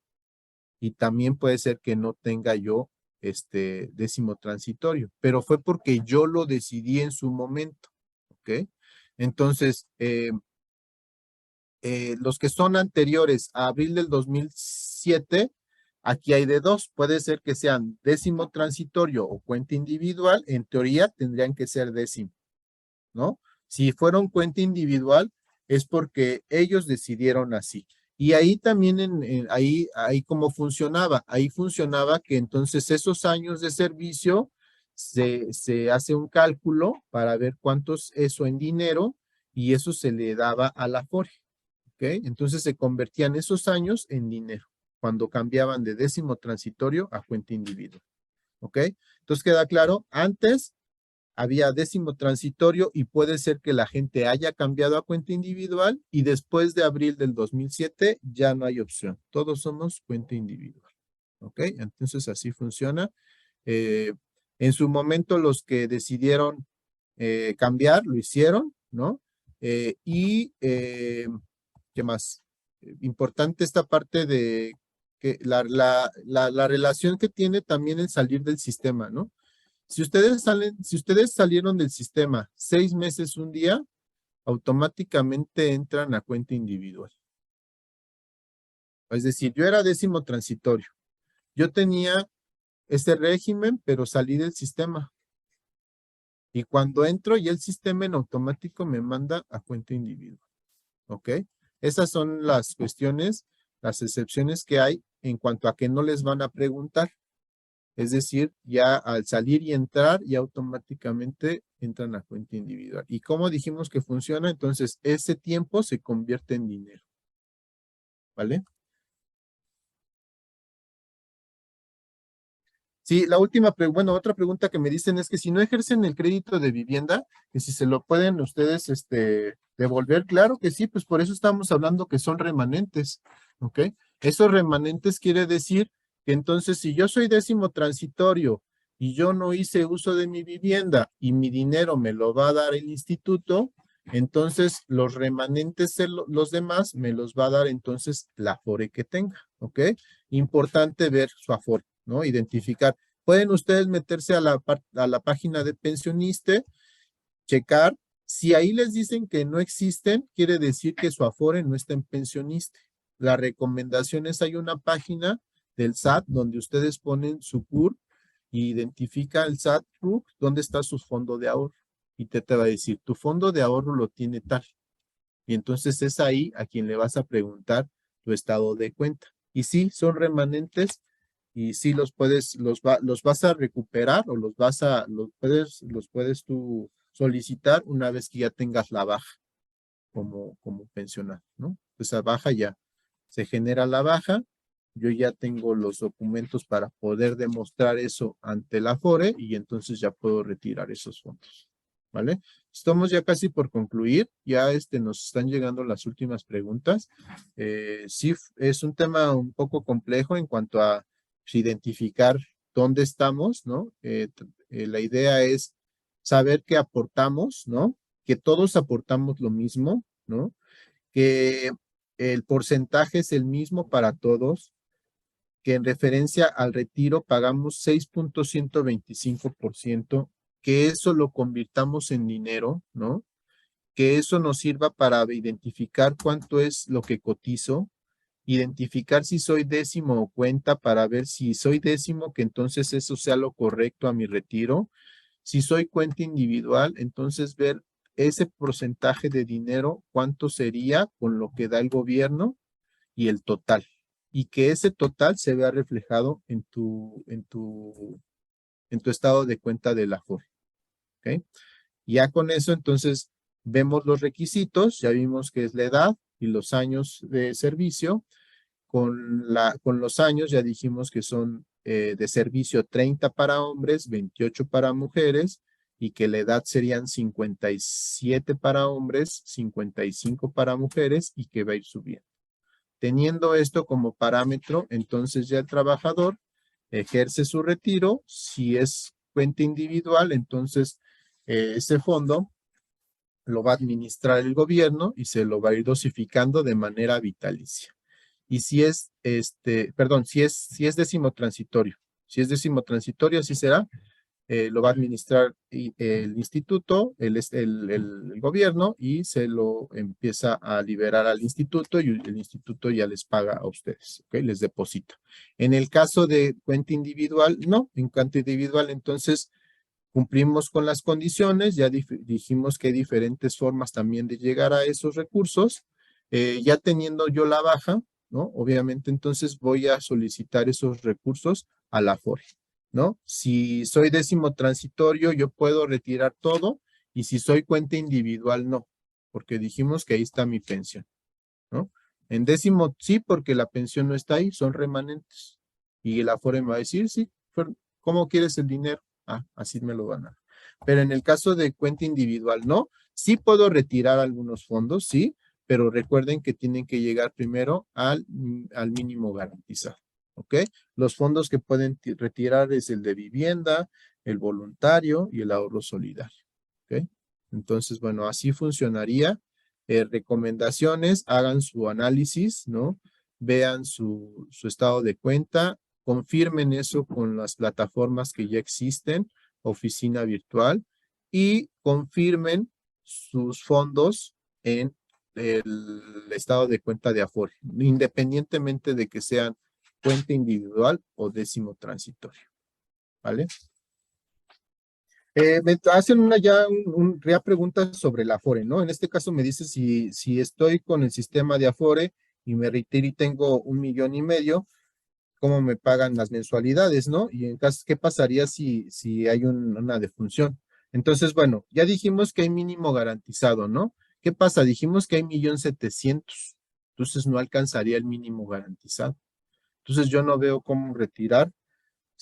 y también puede ser que no tenga yo décimo transitorio, pero fue porque yo lo decidí en su momento, ¿ok? Entonces, los que son anteriores a abril del 2007, aquí hay de dos, puede ser que sean décimo transitorio o cuenta individual, en teoría tendrían que ser décimo, ¿no? Si fueron cuenta individual, es porque ellos decidieron así. Y ahí también, ahí cómo funcionaba. Ahí funcionaba que entonces esos años de servicio se hace un cálculo para ver cuántos eso en dinero y eso se le daba a la Afore. ¿Ok? Entonces se convertían esos años en dinero cuando cambiaban de décimo transitorio a cuenta individual. ¿Ok? Entonces queda claro, antes había décimo transitorio y puede ser que la gente haya cambiado a cuenta individual y después de abril del 2007 ya no hay opción. Todos somos cuenta individual. ¿Ok? Entonces así funciona. Eh, en su momento los que decidieron cambiar lo hicieron, ¿no? ¿Qué más? Importante esta parte de que la relación que tiene también el salir del sistema, ¿no? Si ustedes salieron del sistema 6 meses un día, automáticamente entran a cuenta individual. Es decir, yo era décimo transitorio. Yo tenía ese régimen, pero salí del sistema. Y cuando entro, ya el sistema en automático me manda a cuenta individual. ¿Ok? Esas son las cuestiones, las excepciones que hay en cuanto a que no les van a preguntar. Es decir, ya al salir y entrar, ya automáticamente entran a cuenta individual. ¿Y cómo dijimos que funciona? Entonces, ese tiempo se convierte en dinero. ¿Vale? Sí, la última pregunta, bueno, otra pregunta que me dicen es que si no ejercen el crédito de vivienda, que si se lo pueden ustedes devolver, claro que sí, pues por eso estamos hablando que son remanentes, ¿ok? Esos remanentes quiere decir que entonces si yo soy décimo transitorio y yo no hice uso de mi vivienda y mi dinero me lo va a dar el instituto, entonces los remanentes, los demás, me los va a dar entonces la Afore que tenga, ¿ok? Importante ver su Afore, ¿no? Identificar. Pueden ustedes meterse a la página de Pensioniste, checar. Si ahí les dicen que no existen, quiere decir que su Afore no está en Pensioniste. La recomendación es, hay una página del SAT donde ustedes ponen su CUR y identifica el SAT RUC dónde está su fondo de ahorro. Y te va a decir, tu fondo de ahorro lo tiene tal. Y entonces es ahí a quien le vas a preguntar tu estado de cuenta. Y sí, son remanentes y sí los vas a recuperar o los puedes tú solicitar una vez que ya tengas la baja como pensionado, ¿no? Esa baja ya se genera la baja, yo ya tengo los documentos para poder demostrar eso ante la Afore y entonces ya puedo retirar esos fondos, ¿vale? Estamos ya casi por concluir, ya nos están llegando las últimas preguntas. Sí, es un tema un poco complejo en cuanto a identificar dónde estamos, ¿no? La idea es saber que aportamos, ¿no? Que todos aportamos lo mismo, ¿no? Que el porcentaje es el mismo para todos, que en referencia al retiro pagamos 6.125%, que eso lo convirtamos en dinero, ¿no? Que eso nos sirva para identificar cuánto es lo que cotizo, identificar si soy décimo o cuenta para ver si soy décimo, que entonces eso sea lo correcto a mi retiro. Si soy cuenta individual, entonces ver ese porcentaje de dinero, cuánto sería con lo que da el gobierno y el total. Y que ese total se vea reflejado en tu estado de cuenta de la Afore. ¿Ok? Ya con eso, entonces, vemos los requisitos, ya vimos que es la edad y los años de servicio. Con los años ya dijimos que son de servicio 30 para hombres, 28 para mujeres y que la edad serían 57 para hombres, 55 para mujeres y que va a ir subiendo. Teniendo esto como parámetro, entonces ya el trabajador ejerce su retiro. Si es cuenta individual, entonces ese fondo lo va a administrar el gobierno y se lo va a ir dosificando de manera vitalicia. Y si es, si es décimo transitorio, así será, lo va a administrar el instituto, el gobierno, y se lo empieza a liberar al instituto y el instituto ya les paga a ustedes, ¿ok? Les deposita. En el caso de cuenta individual, no, en cuenta individual, entonces cumplimos con las condiciones, ya dijimos que hay diferentes formas también de llegar a esos recursos, ya teniendo yo la baja, ¿no? Obviamente entonces voy a solicitar esos recursos a la Afore, ¿no? Si soy décimo transitorio, yo puedo retirar todo, y si soy cuenta individual, no, porque dijimos que ahí está mi pensión, ¿no? En décimo, sí, porque la pensión no está ahí, son remanentes. Y el Afore me va a decir, sí, ¿cómo quieres el dinero? Ah, así me lo van a dar. Pero en el caso de cuenta individual, no. Sí puedo retirar algunos fondos, sí, pero recuerden que tienen que llegar primero al mínimo garantizado, ¿ok? Los fondos que pueden retirar es el de vivienda, el voluntario y el ahorro solidario, ¿ok? Entonces, bueno, así funcionaría. Recomendaciones, hagan su análisis, ¿no? Vean su estado de cuenta, confirmen eso con las plataformas que ya existen, oficina virtual, y confirmen sus fondos en el estado de cuenta de Afore, independientemente de que sean cuenta individual o décimo transitorio, ¿vale? Me hacen ya preguntas sobre el Afore, ¿no? En este caso me dice si estoy con el sistema de Afore y me retiro y tengo 1,500,000, cómo me pagan las mensualidades, ¿no? Y en caso, ¿qué pasaría si hay una defunción? Entonces, bueno, ya dijimos que hay mínimo garantizado, ¿no? ¿Qué pasa? Dijimos que hay 1,700,000, entonces no alcanzaría el mínimo garantizado. Entonces yo no veo cómo retirar,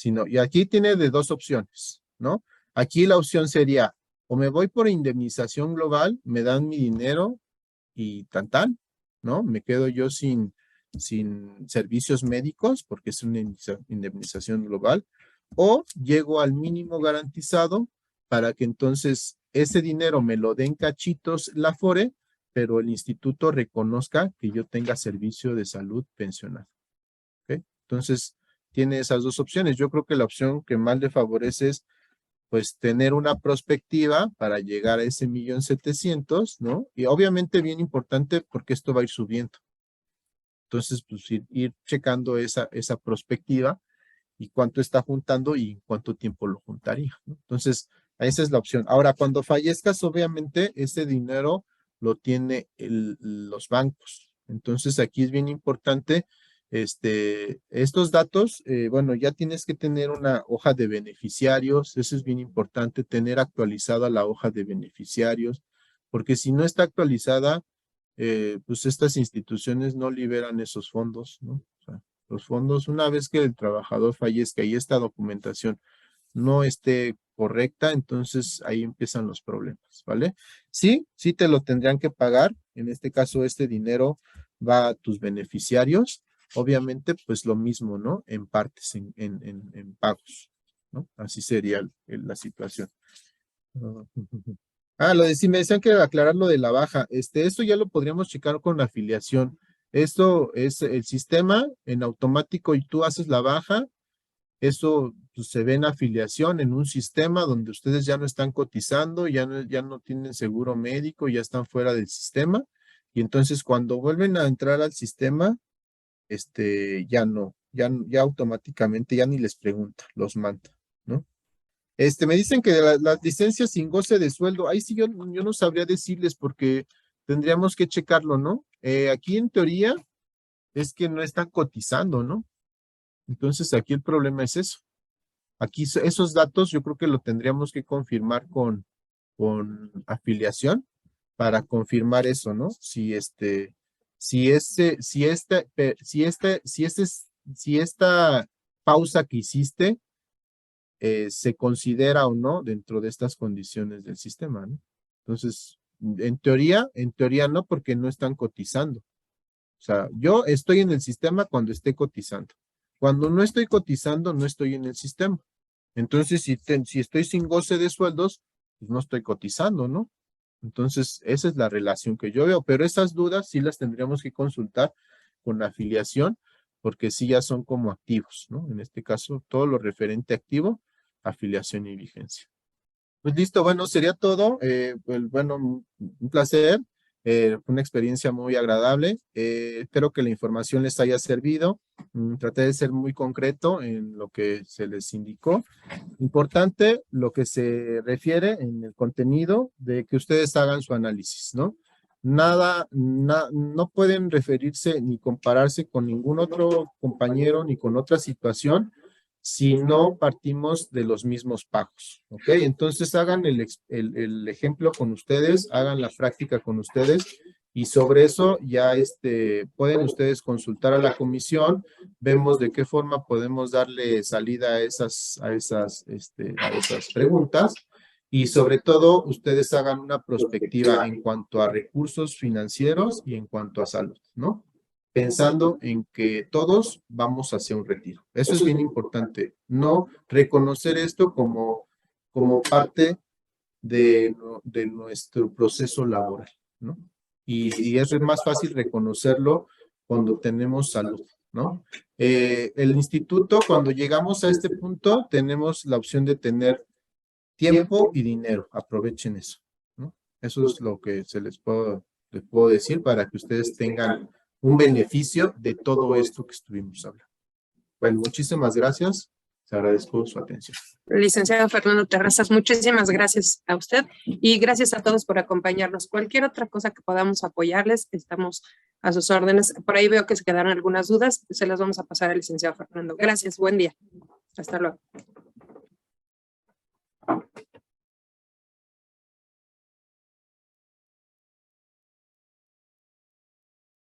y aquí tiene de dos opciones, ¿no? Aquí la opción sería, o me voy por indemnización global, me dan mi dinero y tan, ¿no? Me quedo yo sin servicios médicos porque es una indemnización global, o llego al mínimo garantizado para que entonces ese dinero me lo den cachitos la Afore, pero el instituto reconozca que yo tenga servicio de salud pensionado, ¿ok? Entonces, tiene esas dos opciones. Yo creo que la opción que más le favorece es pues tener una perspectiva para llegar a ese 1,700,000, ¿no? Y obviamente bien importante porque esto va a ir subiendo. Entonces, pues ir checando esa perspectiva y cuánto está juntando y cuánto tiempo lo juntaría, ¿no? Entonces, esa es la opción. Ahora, cuando fallezcas, obviamente, ese dinero lo tiene los bancos. Entonces, aquí es bien importante, estos datos, bueno, ya tienes que tener una hoja de beneficiarios, eso es bien importante, tener actualizada la hoja de beneficiarios, porque si no está actualizada, pues estas instituciones no liberan esos fondos, ¿no? O sea, los fondos, una vez que el trabajador fallezca y esta documentación no esté correcta, entonces ahí empiezan los problemas, ¿vale? Sí, sí te lo tendrían que pagar. En este caso, este dinero va a tus beneficiarios. Obviamente, pues lo mismo, ¿no? En partes, en pagos, ¿no? Así sería la situación. Me decían que aclarar lo de la baja. Esto ya lo podríamos checar con la afiliación. Esto es el sistema en automático y tú haces la baja. Eso pues, se ve en afiliación en un sistema donde ustedes ya no están cotizando, ya no tienen seguro médico, ya están fuera del sistema. Y entonces cuando vuelven a entrar al sistema, ya no, ya automáticamente ya ni les pregunta, los manda, ¿no? Me dicen que las licencias sin goce de sueldo, ahí sí yo no sabría decirles porque tendríamos que checarlo, ¿no? Aquí en teoría es que no están cotizando, ¿no? Entonces aquí el problema es eso. Aquí esos datos yo creo que lo tendríamos que confirmar con afiliación para confirmar eso, ¿no? Si esta pausa que hiciste se considera o no dentro de estas condiciones del sistema, ¿no? Entonces, en teoría no, porque no están cotizando. O sea, yo estoy en el sistema cuando esté cotizando. Cuando no estoy cotizando, no estoy en el sistema. Entonces, si estoy sin goce de sueldos, pues no estoy cotizando, ¿no? Entonces, esa es la relación que yo veo, pero esas dudas sí las tendríamos que consultar con la afiliación, porque sí ya son como activos, ¿no? En este caso, todo lo referente a activo, afiliación y vigencia. Pues listo, bueno, sería todo. Pues, bueno, un placer, una experiencia muy agradable. Espero que la información les haya servido. Traté de ser muy concreto en lo que se les indicó. Importante lo que se refiere en el contenido de que ustedes hagan su análisis, ¿no? No pueden referirse ni compararse con ningún otro compañero ni con otra situación si no partimos de los mismos pagos, ¿ok? Entonces hagan el ejemplo con ustedes, hagan la práctica con ustedes y sobre eso ya pueden ustedes consultar a la comisión, vemos de qué forma podemos darle salida a esas preguntas y sobre todo ustedes hagan una prospectiva en cuanto a recursos financieros y en cuanto a salud, ¿no? Pensando en que todos vamos hacia un retiro. Eso es bien importante, no reconocer esto como parte de nuestro proceso laboral, ¿no? Y es más fácil reconocerlo cuando tenemos salud, ¿no? El instituto, cuando llegamos a este punto, tenemos la opción de tener tiempo y dinero. Aprovechen eso, ¿no? Eso es lo que les puedo decir para que ustedes tengan un beneficio de todo esto que estuvimos hablando. Bueno, muchísimas gracias. Les agradezco su atención. Licenciado Fernando Terrazas, muchísimas gracias a usted y gracias a todos por acompañarnos. Cualquier otra cosa que podamos apoyarles, estamos a sus órdenes. Por ahí veo que se quedaron algunas dudas, se las vamos a pasar al licenciado Fernando. Gracias, buen día. Hasta luego.